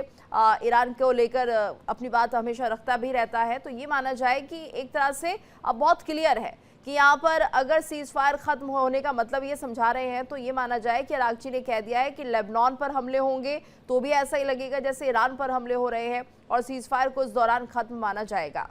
ईरान को लेकर अपनी बात हमेशा रखता भी रहता है, तो ये माना जाए कि एक तरह से अब बहुत क्लियर है कि यहाँ पर अगर सीज फायर खत्म होने का मतलब ये समझा रहे हैं, तो ये माना जाए कि अरागची ने कह दिया है कि लेबनान पर हमले होंगे तो भी ऐसा ही लगेगा जैसे ईरान पर हमले हो रहे हैं, और सीज फायर को इस दौरान खत्म माना जाएगा।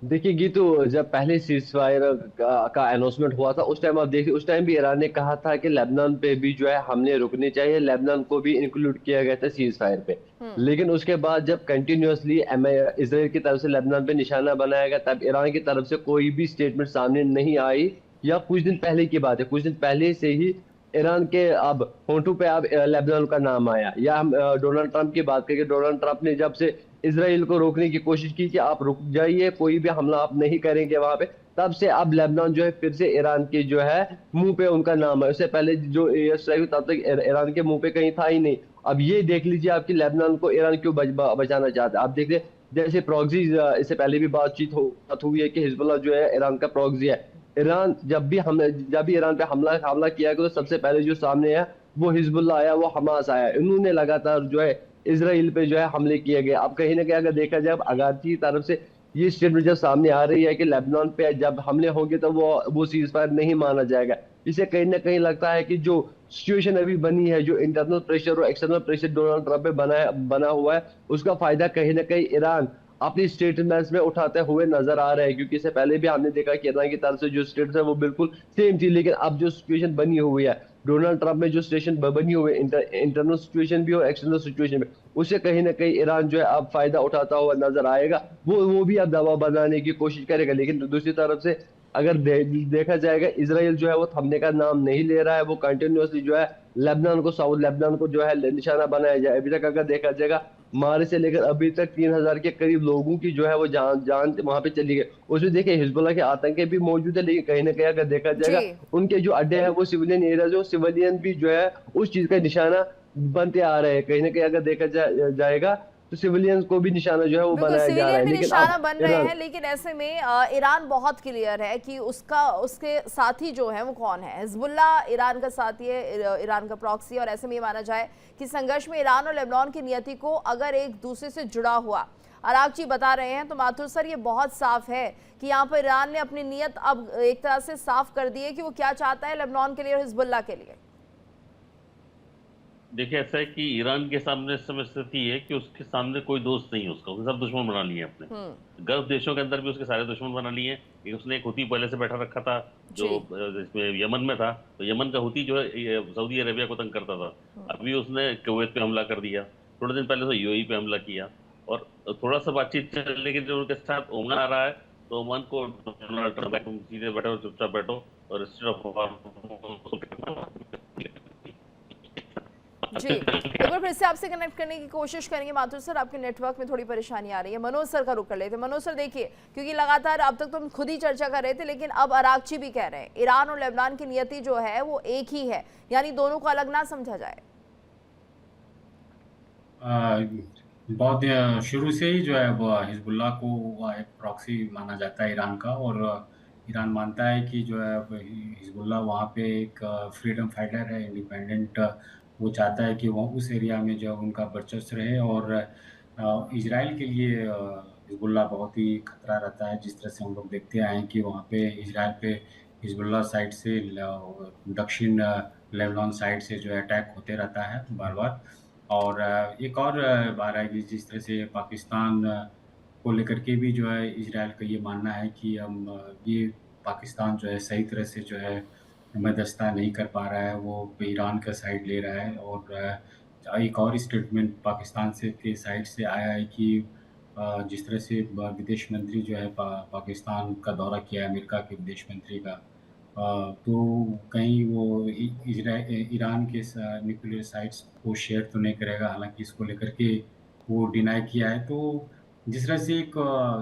देखिए गीतू, जब पहले सीज फायर का अनाउंसमेंट हुआ था उस टाइम आप देखिए, उस टाइम भी ईरान ने कहा था कि लेबनान पे भी जो है हमले रुकने चाहिए, लेबनान को भी इंक्लूड किया गया था सीज फायर पे। लेकिन उसके बाद जब कंटिन्यूअसली इजराइल की तरफ से लेबनान पे निशाना बनाया गया, तब ईरान की तरफ से कोई भी स्टेटमेंट सामने नहीं आई। या कुछ दिन पहले की बात है, कुछ दिन पहले से ही ईरान के अब होंठों पे अब लेबनान का नाम आया। या हम डोनाल्ड ट्रंप की बात करें, डोनाल्ड ट्रंप ने जब से इसराइल को रोकने की कोशिश की कि आप रुक जाइए, कोई भी हमला आप नहीं करेंगे वहां पे। तब से अब लेबनान जो है फिर से ईरान के जो है मुंह पे उनका नाम है। उससे पहले जो एयर स्ट्राइक हुई, तब तक ईरान के मुंह पे कहीं था ही नहीं। अब ये देख लीजिए आपकी लेबनान को ईरान क्यों बचाना चाहता है। आप देखिए जैसे प्रॉक्सी, इससे पहले भी बात हुई है कि हिजबुल्लाह जो है ईरान का प्रॉक्सी है। ईरान जब भी ईरान पे हमला किया है, तो सबसे पहले जो सामने है वो हिजबुल्लाह आया, वो हमास आया। इन्होंने लगातार जो है इसराइल पे जो है हमले किए गए। अब कहीं ना कहीं अगर देखा जाए, अब अगाची की तरफ से ये स्टेटमेंट जब सामने आ रही है कि लेबनान पे जब हमले होंगे तो वो सीज फायर नहीं माना जाएगा। इसे कहीं ना कहीं लगता है कि जो सिचुएशन अभी बनी है, जो इंटरनल प्रेशर और एक्सटर्नल प्रेशर डोनाल्ड ट्रंप पे बना हुआ है, उसका फायदा कहीं ना कहीं ईरान अपनी स्टेटमेंट्स में उठाते हुए नजर आ रहे हैं। क्योंकि इससे पहले भी हमने देखा कि ईरान की तरफ से जो स्टेट्स है वो बिल्कुल सेम थी, लेकिन अब जो सिचुएशन बनी हुई है, डोनाल्ड ट्रंप में जो सिचुएशन बनी हुई है, इंटरनल सिचुएशन भी और एक्सटर्नल सिचुएशन भी, उससे कहीं ना कहीं ईरान जो है अब फायदा उठाता हुआ नजर आएगा। वो भी अब दबाव बनाने की कोशिश करेगा। लेकिन दूसरी तरफ से अगर देखा जाएगा, इसराइल जो है वो थमने का नाम नहीं ले रहा है। वो कंटिन्यूअसली जो है लेबनान को, साउथ लेबनान को जो है निशाना बनाया जाए। अभी तक अगर देखा जाएगा, मार्च से लेकर अभी तक 3,000 के करीब लोगों की जो है वो जान जान वहां पे चली गई। उसमें देखिए हिजबुल्लाह के आतंकी भी मौजूद है, लेकिन कहीं ना कहीं अगर देखा जी। जाएगा, उनके जो अड्डे हैं वो सिविलियन एरिया, जो सिविलियन भी जो है उस चीज का निशाना बनते आ रहे हैं। कहीं ना कहीं अगर देखा जाएगा तो सिविलियंस को भी निशाना जो है वो बिल्कुल, बनाया जा रहा सिविलियन है। भी लेकिन निशाना अब बन रहे हैं, लेकिन ऐसे में ईरान बहुत क्लियर है कि उसके साथी जो है वो कौन है। हिजबुल्लाह ईरान का साथी है, ईरान का प्रॉक्सी। और ऐसे में ये माना जाए कि संघर्ष में ईरान और लेबनान की नियति को अगर एक दूसरे से जुड़ा हुआ अरागची बता रहे हैं, तो माथुर सर ये बहुत साफ है कि यहाँ पर ईरान ने अपनी नियत अब एक तरह से साफ कर दी है कि वो क्या चाहता है लेबनान के लिए और हिजबुल्लाह के लिए। देखिए, ऐसा है कि ईरान के सामने इस समय स्थिति है कि उसके सामने कोई दोस्त नहीं है उसका, उसने सब दुश्मन बना लिए अपने। गल्फ देशों के अंदर भी उसके सारे दुश्मन बना लिए हैं। उसने एक हुती पहले से बैठा रखा था जो इसमें यमन में था, तो यमन का हुती जो है सऊदी अरेबिया को तंग करता था। अभी उसने कुवैत पे हमला कर दिया, थोड़े दिन पहले तो यूएई पे हमला किया। और थोड़ा सा बातचीत चलने के जो उनके साथ ओमान आ रहा है, तो ओमान को डोनाल्ड ट्रंप सीधे बैठो, चुपचाप बैठो, और जी एक बार फिर से आपसे कनेक्ट करने की कोशिश करेंगे माथुर सर। आपके नेटवर्क में थोड़ी परेशानी आ रही है। मनोज सर का रुख कर लेते हैं। मनोज सर देखिए, क्योंकि लगातार अब तक तो हम खुद ही चर्चा कर रहे थे, लेकिन अब अरागची भी कह रहे हैं ईरान और लेबनान की नियति जो है वो एक ही है, यानी दोनों को अलग ना समझा जाए। बहुत शुरू से ही जो है वो हिजबुल्लाह को एक प्रॉक्सी माना जाता है ईरान का। और ईरान मानता है कि जो है हिजबुल्लाह वहाँ पे एक फ्रीडम फाइटर है, इंडिपेंडेंट। वो चाहता है कि वो उस एरिया में जो उनका वर्चस्व रहे। और इजराइल के लिए हिजबुल्लाह बहुत ही खतरा रहता है। जिस तरह से हम लोग देखते आए हैं कि वहाँ पे इजराइल पे हिजबुल्लाह साइड से दक्षिण लेबनान साइड से जो है अटैक होते रहता है बार बार। और एक और बात है कि जिस तरह से पाकिस्तान को लेकर के भी जो है इजराइल का ये मानना है कि हम ये पाकिस्तान जो है सही तरह से जो है मध्यस्थता नहीं कर पा रहा है, वो ईरान का साइड ले रहा है। और एक और स्टेटमेंट पाकिस्तान से के साइड से आया है कि जिस तरह से विदेश मंत्री जो है पाकिस्तान का दौरा किया है, अमेरिका के विदेश मंत्री का, तो कहीं वो ईरान के न्यूक्लियर साइट्स को शेयर तो नहीं करेगा। हालांकि इसको लेकर के वो डिनाई किया है। तो जिस तरह से एक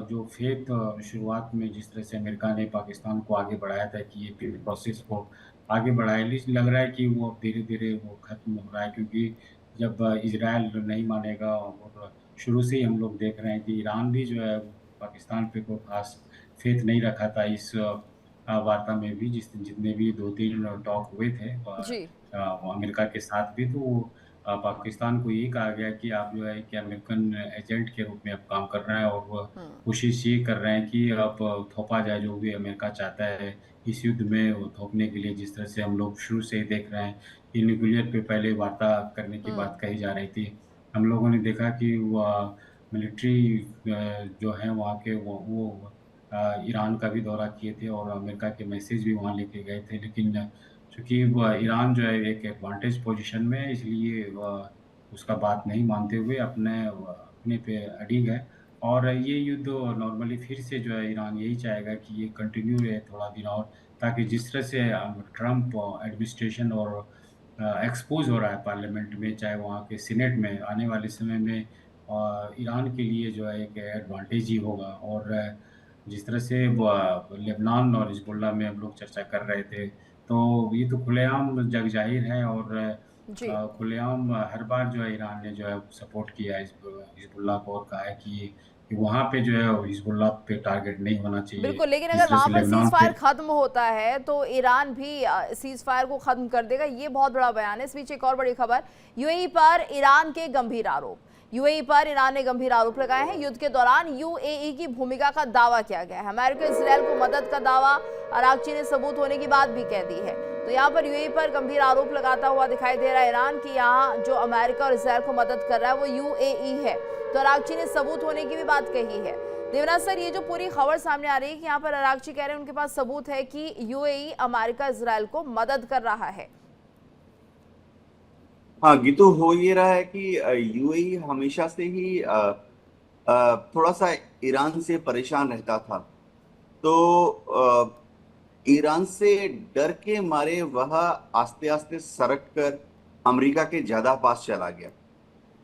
जो फेथ शुरुआत में जिस तरह से अमेरिका ने पाकिस्तान को आगे बढ़ाया था कि ये प्रोसेस को आगे बढ़ाया, लग रहा है कि वो अब धीरे धीरे वो खत्म हो रहा है। क्योंकि जब इजराइल नहीं मानेगा, और शुरू से ही हम लोग देख रहे हैं कि ईरान भी जो है पाकिस्तान पे कोई खास फेथ नहीं रखा था इस वार्ता में भी। जितने भी 2-3 टॉक हुए थे जी। अमेरिका के साथ भी, तो पाकिस्तान को ये कहा गया कि आप जो है कि अमेरिकन एजेंट के रूप में आप काम कर रहे हैं, और वो कोशिश ये कर रहे हैं कि अब थोपा जाए जो भी अमेरिका चाहता है इस युद्ध में, वो थोपने के लिए। जिस तरह से हम लोग शुरू से ही देख रहे हैं कि न्यूक्लियर पे पहले वार्ता करने की बात कही जा रही थी। हम लोगों ने देखा कि मिलिट्री जो है वहाँ के वो ईरान का भी दौरा किए थे, और अमेरिका के मैसेज भी वहाँ लेके गए थे। लेकिन चूँकि ईरान जो है एक एडवांटेज पोजीशन में है, इसलिए उसका बात नहीं मानते हुए अपने पे अडिग है। और ये युद्ध नॉर्मली फिर से जो है ईरान यही चाहेगा कि ये कंटिन्यू रहे थोड़ा दिन और, ताकि जिस तरह से ट्रंप एडमिनिस्ट्रेशन और एक्सपोज हो रहा है पार्लियामेंट में, चाहे वहाँ के सीनेट में, आने वाले समय में ईरान के लिए जो है एक एडवांटेज ही होगा। और जिस तरह से लेबनान और हिजबुल्लाह में हम लोग चर्चा कर रहे थे, तो ये तो खुलेआम जग जाहिर है। और जी खुलेआम हर बार जो है ईरान ने जो है सपोर्ट किया है हिजबुल्लाह को, और कहा है कि वहाँ पे जो है हिजबुल्लाह पे टारगेट नहीं होना चाहिए। बिल्कुल, लेकिन जिस अगर तरह वहां से पर सीज लेबनान पे फायर खत्म होता है तो ईरान भी सीज फायर को खत्म कर देगा, ये बहुत बड़ा बयान है। इस बीच एक और बड़ी खबर, यूएई पर ईरान के गंभीर आरोप। यूएई पर ईरान ने गंभीर आरोप लगाए हैं। युद्ध के दौरान यूएई की भूमिका का दावा किया गया है। अमेरिका इसराइल को मदद का दावा अरागची ने सबूत होने की बात भी कह दी है। तो यहाँ पर यूएई पर गंभीर आरोप लगाता हुआ दिखाई दे रहा है ईरान की यहाँ जो अमेरिका और इसराइल को मदद कर रहा है वो यूएई है। तो अरागची ने सबूत होने की भी बात कही है। देवराज सर, ये जो पूरी खबर सामने आ रही है कि यहाँ पर अरागची कह रहे हैं उनके पास सबूत है कि यूएई अमेरिका इसराइल को मदद कर रहा है। हाँ गीतू, हो ये रहा है कि यूएई हमेशा से ही थोड़ा सा ईरान से परेशान रहता था। तो ईरान से डर के मारे वह आस्ते आस्ते सरक कर अमेरिका के ज्यादा पास चला गया।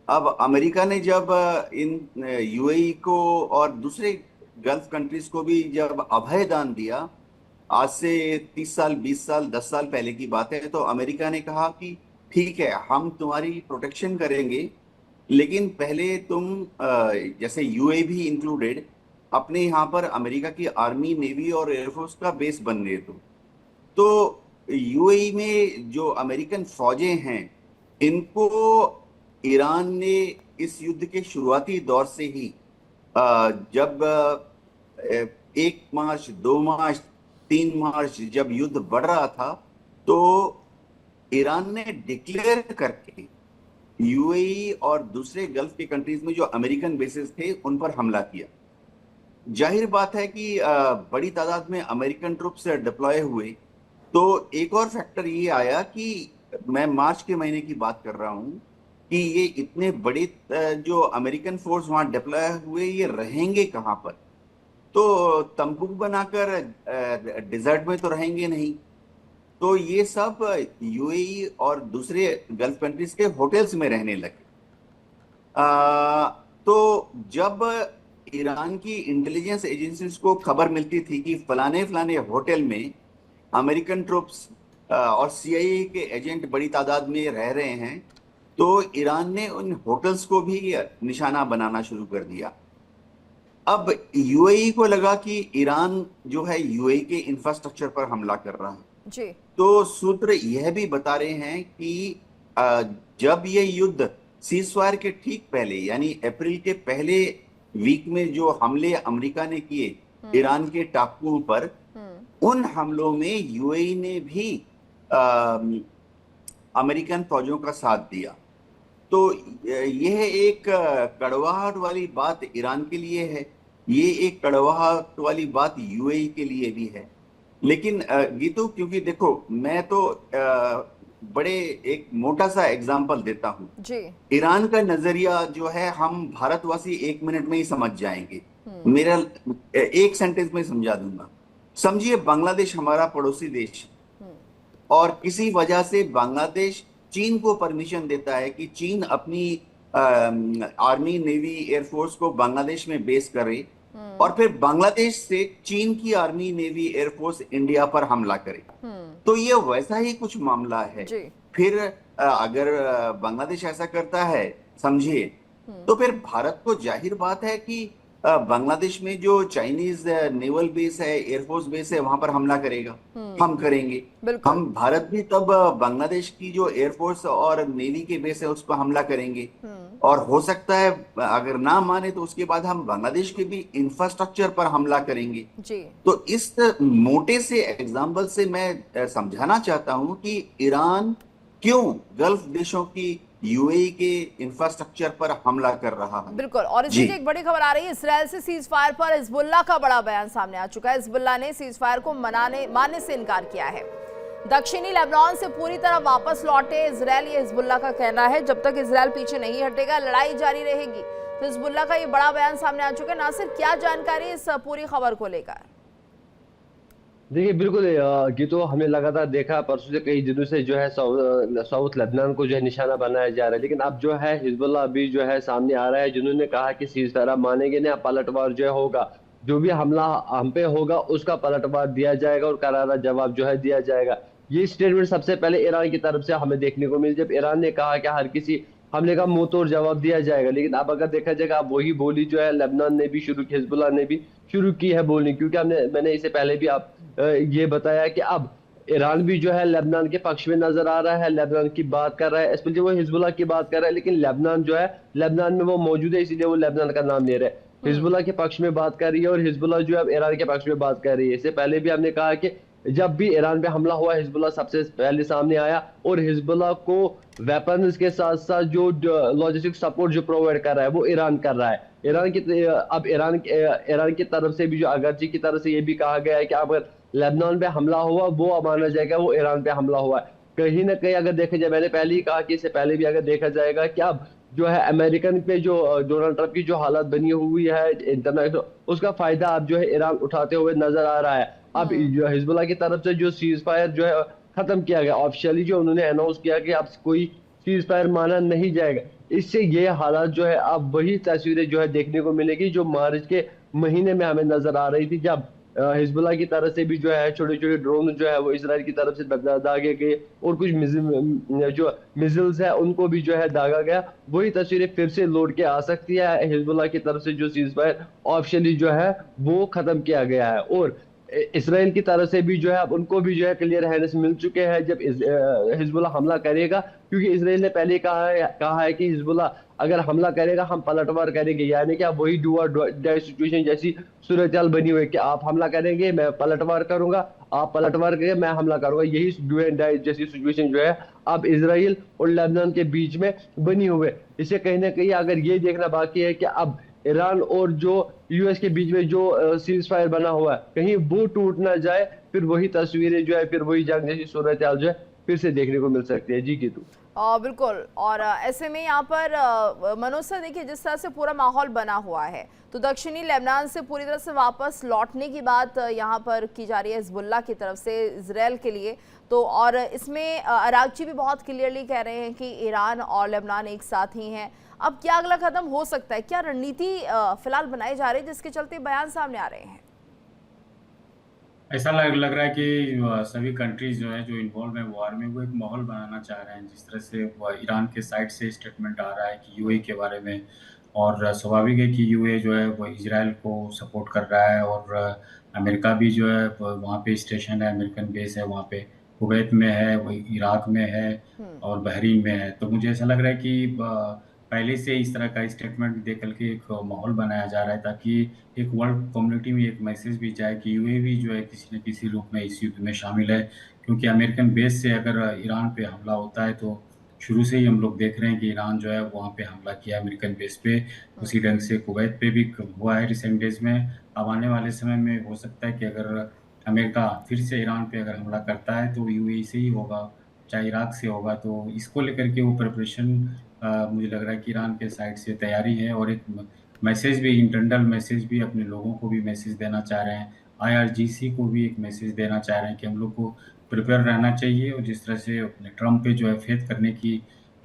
अब अमेरिका ने जब इन यूएई को और दूसरे गल्फ कंट्रीज को भी जब अभय दान दिया, आज से 30 साल 20 साल 10 साल पहले की बात है, तो अमेरिका ने कहा कि ठीक है, हम तुम्हारी प्रोटेक्शन करेंगे, लेकिन पहले तुम जैसे यूएई भी इंक्लूडेड अपने यहाँ पर अमेरिका की आर्मी, नेवी और एयरफोर्स का बेस बनने दो। तो यूएई में जो अमेरिकन फौजें हैं, इनको ईरान ने इस युद्ध के शुरुआती दौर से ही जब 1 मार्च 2 मार्च 3 मार्च जब युद्ध बढ़ रहा था, तो ईरान ने डिक्लेयर करके यूएई और दूसरे गल्फ के कंट्रीज में जो अमेरिकन बेसेस थे उन पर हमला किया। जाहिर बात है कि बड़ी तादाद में अमेरिकन ट्रूप्स डिप्लॉय हुए, तो एक और फैक्टर ये आया कि मैं मार्च के महीने की बात कर रहा हूं कि ये इतने बड़े जो अमेरिकन फोर्स वहां डिप्लॉय हुए, ये रहेंगे कहां पर? तो तंबू बनाकर डिजर्ट में तो रहेंगे नहीं। तो ये सब यूएई और दूसरे गल्फ कंट्रीज के होटल्स में रहने लगे। तो जब ईरान की इंटेलिजेंस एजेंसीज को खबर मिलती थी कि फलाने फलाने होटल में अमेरिकन ट्रूप्स और सीआईए के एजेंट बड़ी तादाद में रह रहे हैं, तो ईरान ने उन होटल्स को भी निशाना बनाना शुरू कर दिया। अब यूएई को लगा कि ईरान जो है यूएई के इंफ्रास्ट्रक्चर पर हमला कर रहा है जी। तो सूत्र यह भी बता रहे हैं कि जब ये युद्ध सीजफायर के ठीक पहले यानी अप्रैल के पहले वीक में जो हमले अमेरिका ने किए ईरान के टापुओं पर, उन हमलों में यूएई ने भी अमेरिकन फौजों का साथ दिया। तो यह एक कड़वाहट वाली बात ईरान के लिए है, ये एक कड़वाहट वाली बात यूएई के लिए भी है। लेकिन गीतू, क्योंकि देखो मैं तो बड़े एक मोटा सा एग्जांपल देता हूँ जी। ईरान का नजरिया जो है हम भारतवासी 1 मिनट में ही समझ जाएंगे। मेरा एक सेंटेंस में समझा दूंगा। समझिए बांग्लादेश हमारा पड़ोसी देश, और किसी वजह से बांग्लादेश चीन को परमिशन देता है कि चीन अपनी आर्मी, नेवी, एयरफोर्स को बांग्लादेश में बेस करे, और फिर बांग्लादेश से चीन की आर्मी, नेवी, एयरफोर्स इंडिया पर हमला करे। तो ये वैसा ही कुछ मामला है। फिर अगर बांग्लादेश ऐसा करता है, समझिए, तो फिर भारत को जाहिर बात है कि बांग्लादेश में जो चाइनीज नेवल बेस है, एयरफोर्स बेस है, वहां पर हमला करेगा, हम करेंगे। हम भारत भी तब बांग्लादेश की जो एयरफोर्स और नेवी के बेस है उस पर हमला करेंगे, और हो सकता है अगर ना माने तो उसके बाद हम बांग्लादेश के भी इंफ्रास्ट्रक्चर पर हमला करेंगे जी। तो इस मोटे से एग्जाम्पल से मैं समझाना चाहता हूं कि ईरान क्यों गल्फ देशों की यूएई के इंफ्रास्ट्रक्चर पर हमला कर रहा है। बिल्कुल। और इस बीच एक बड़ी खबर आ रही है, इसराइल से सीज फायर पर हिजबुल्लाह का बड़ा बयान सामने आ चुका है। हिजबुल्लाह ने सीज फायर को मानने से इनकार किया है। दक्षिणी लेबनान से पूरी तरह वापस लौटे इजराइल, ये हिजबुल्लाह का कहना है। जब तक इजराइल पीछे नहीं हटेगा लड़ाई जारी रहेगी। तो हिजबुल्लाह का ये बड़ा बयान सामने आ चुका है। नासिर, क्या जानकारी इस पूरी खबर को लेकर? देखिए बिल्कुल ये तो हमें लगातार देखा परसों से कई दिनों से जो है साउथ लेबनान को जो है निशाना बनाया जा रहा है, लेकिन अब जो है हिजबुल्लाह भी जो है सामने आ रहा है, जिन्होंने कहा कि सीज फायर मानेंगे ना, पलटवार जो है होगा, जो भी हमला हम पे होगा उसका पलटवार दिया जाएगा और करारा जवाब जो है दिया जाएगा। ये स्टेटमेंट सबसे पहले ईरान की तरफ से हमें देखने को मिली, जब ईरान ने कहा कि हर किसी हमले का मुंह तोड़ जवाब दिया जाएगा। लेकिन अब अगर देखा जाएगा, अब वही बोली जो है लेबनान ने भी शुरू की, हिजबुल्लाह ने भी शुरू की है बोलनी, क्योंकि मैंने इससे पहले भी ये बताया कि अब ईरान भी जो है लेबनान के पक्ष में नजर आ रहा है, लेबनान की बात कर रहा है, स्पेशली वो हिजबुल्लाह की बात कर रहा है, लेकिन लेबनान जो है, लेबनान में वो मौजूद है, इसीलिए वो लेबनान का नाम ले रहे हैं। हिजबुल्लाह के पक्ष में बात कर रही है और हिजबुल्लाह जो है अब ईरान के पक्ष में बात कर रही है। इससे पहले भी हमने कहा कि जब भी ईरान पे हमला हुआ, हिजबुल्लाह सबसे पहले सामने आया और हिजबुल्लाह को वेपन्स के साथ साथ जो लॉजिस्टिक सपोर्ट जो प्रोवाइड कर रहा है वो ईरान कर रहा है। ईरान की तरफ से भी जो अगरची की तरफ से ये भी कहा गया है कि अगर लेबनान पे हमला हुआ वो माना जाएगा वो ईरान पे हमला हुआ है। कहीं ना कहीं अगर देखा जाए, मैंने पहले ही कहा कि इससे पहले भी अगर देखा जाएगा कि अब जो है अमेरिकन पे जो डोनाल्ड ट्रंप की जो हालत बनी हुई है इंटरनेशनल, उसका फायदा अब जो है ईरान उठाते हुए नजर आ रहा है। अब जो हिजबुल्लाह की तरफ से जो सीज फायर जो है खत्म किया गया, ऑफिशियली जो उन्होंने अनाउंस किया कि अब कोई सीज फायर माना नहीं जाएगा। इससे ये हालात जो है अब वही तस्वीरें जो है देखने को मिलेगी जो मार्च के महीने में हमें नजर आ रही थी, जब हिजबुल्लाह की तरफ से भी जो है छोटे छोटे ड्रोन जो है वो इजराइल की तरफ से दागे गए और कुछ जो मिसाइल्स है उनको भी जो है दागा गया। वही तस्वीरें फिर से लौट के आ सकती है। हिजबुल्लाह की तरफ से जो सीज फायर ऑफिशियली जो है वो खत्म किया गया है और इसराइल की तरफ से भी जो है अब उनको भी जो है क्लियर हैंड्स मिल चुके हैं जब हिजबुल्लाह हमला करेगा, क्योंकि इसराइल ने पहले कहा है कि हिजबुल्लाह अगर हमला करेगा हम पलटवार करेंगे, यानी कि अब वही डू और डाई सिचुएशन जैसी सूरत-ए-हाल बनी हुई है कि आप हमला करेंगे मैं पलटवार करूंगा, आप पलटवार करेंगे मैं हमला करूंगा। यही डू एंड डाई जैसी सिचुएशन जो है अब इसराइल और लेबनान के बीच में बनी हुई है। इसे कहीं ना कहीं अगर ये देखना बाकी है कि अब ईरान और जो यूएस के बीच में जो सीज फायर बना हुआ है कहीं वो टूट ना जाए, फिर वही तस्वीरें जो है फिर वही जंग जैसी सूरत हाल जो है फिर से देखने को मिल सकती है। जी कीतू बिल्कुल। और ऐसे में यहाँ पर मनोज सर देखिए, जिस तरह से पूरा माहौल बना हुआ है तो दक्षिणी लेबनान से पूरी तरह से वापस लौटने की बात यहाँ पर की जा रही है हिजबुल्लाह की तरफ से इजराइल के लिए। तो और इसमें अरागची भी बहुत क्लियरली कह रहे हैं कि ईरान और लेबनान एक साथ ही हैं। अब क्या अगला कदम हो सकता है, क्या रणनीति फिलहाल बनाई जा रही है जिसके चलते बयान सामने आ रहे हैं? ऐसा लग रहा है कि सभी कंट्रीज जो है जो इन्वॉल्व है वार में वो एक माहौल बनाना चाह रहे हैं। जिस तरह से ईरान के साइड से स्टेटमेंट आ रहा है कि यूएई के बारे में, और स्वाभाविक है कि यूएई जो है वो इजराइल को सपोर्ट कर रहा है और अमेरिका भी जो है वहाँ पे स्टेशन है, अमेरिकन बेस है वहाँ पे, कुवैत में है, वही इराक में है और बहरीन में है। तो मुझे ऐसा लग रहा है कि पहले से इस तरह का स्टेटमेंट दे करके एक माहौल बनाया जा रहा है ताकि एक वर्ल्ड कम्युनिटी में एक मैसेज भी जाए कि यूएई भी जो है किसी न किसी रूप में इस युद्ध में शामिल है। क्योंकि अमेरिकन बेस से अगर ईरान पे हमला होता है तो शुरू से ही हम लोग देख रहे हैं कि ईरान जो है वहाँ पे हमला किया अमेरिकन बेस पे, उसी ढंग से कुवैत पे भी हुआ है रिसेंट डेज में। अब आने वाले समय में हो सकता है कि अगर अमेरिका फिर से ईरान पे अगर हमला करता है तो यूएई से ही होगा, चाहे इराक से होगा। तो इसको लेकर के वो प्रिपरेशन मुझे लग रहा है कि ईरान के साइड से तैयारी है और एक मैसेज भी, इंटरनल मैसेज भी अपने लोगों को भी मैसेज देना चाह रहे हैं, IRGC को भी एक मैसेज देना चाह रहे हैं कि हम लोग को प्रिपेयर रहना चाहिए। और जिस तरह से अपने ट्रम्प पे जो है फेथ करने की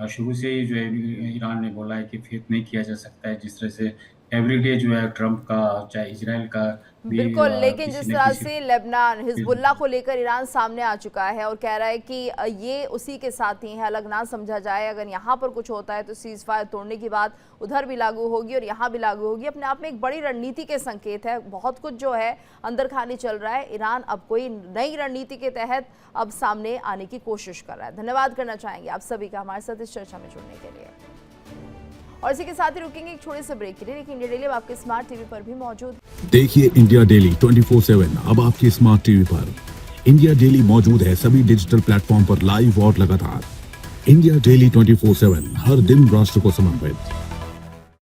शुरू से ही जो है ईरान ने बोला है कि फेथ नहीं किया जा सकता है, जिस तरह से एवरीडे जो है ट्रम्प का चाहे इजराइल का बिल्कुल। लेकिन जिस तरह से लेबनान हिजबुल्लाह को लेकर ईरान सामने आ चुका है और कह रहा है कि ये उसी के साथ ही है, अलग ना समझा जाए, अगर यहाँ पर कुछ होता है तो सीज फायर तोड़ने की बात उधर भी लागू होगी और यहाँ भी लागू होगी, अपने आप में एक बड़ी रणनीति के संकेत है। बहुत कुछ जो है अंदर खाने चल रहा है। ईरान अब कोई नई रणनीति के तहत अब सामने आने की कोशिश कर रहा है। धन्यवाद करना चाहेंगे आप सभी का हमारे साथ इस चर्चा में जुड़ने के लिए। और इसी के साथ ही रुकेंगे एक छोटे से ब्रेक के लिए, लेकिन इंडिया डेली आपके स्मार्ट टीवी पर भी मौजूद। देखिए इंडिया डेली 24/7 अब आपकी स्मार्ट टीवी पर। इंडिया डेली मौजूद है सभी डिजिटल प्लेटफॉर्म पर लाइव और लगातार। इंडिया डेली 24/7 हर दिन राष्ट्र को समर्पित।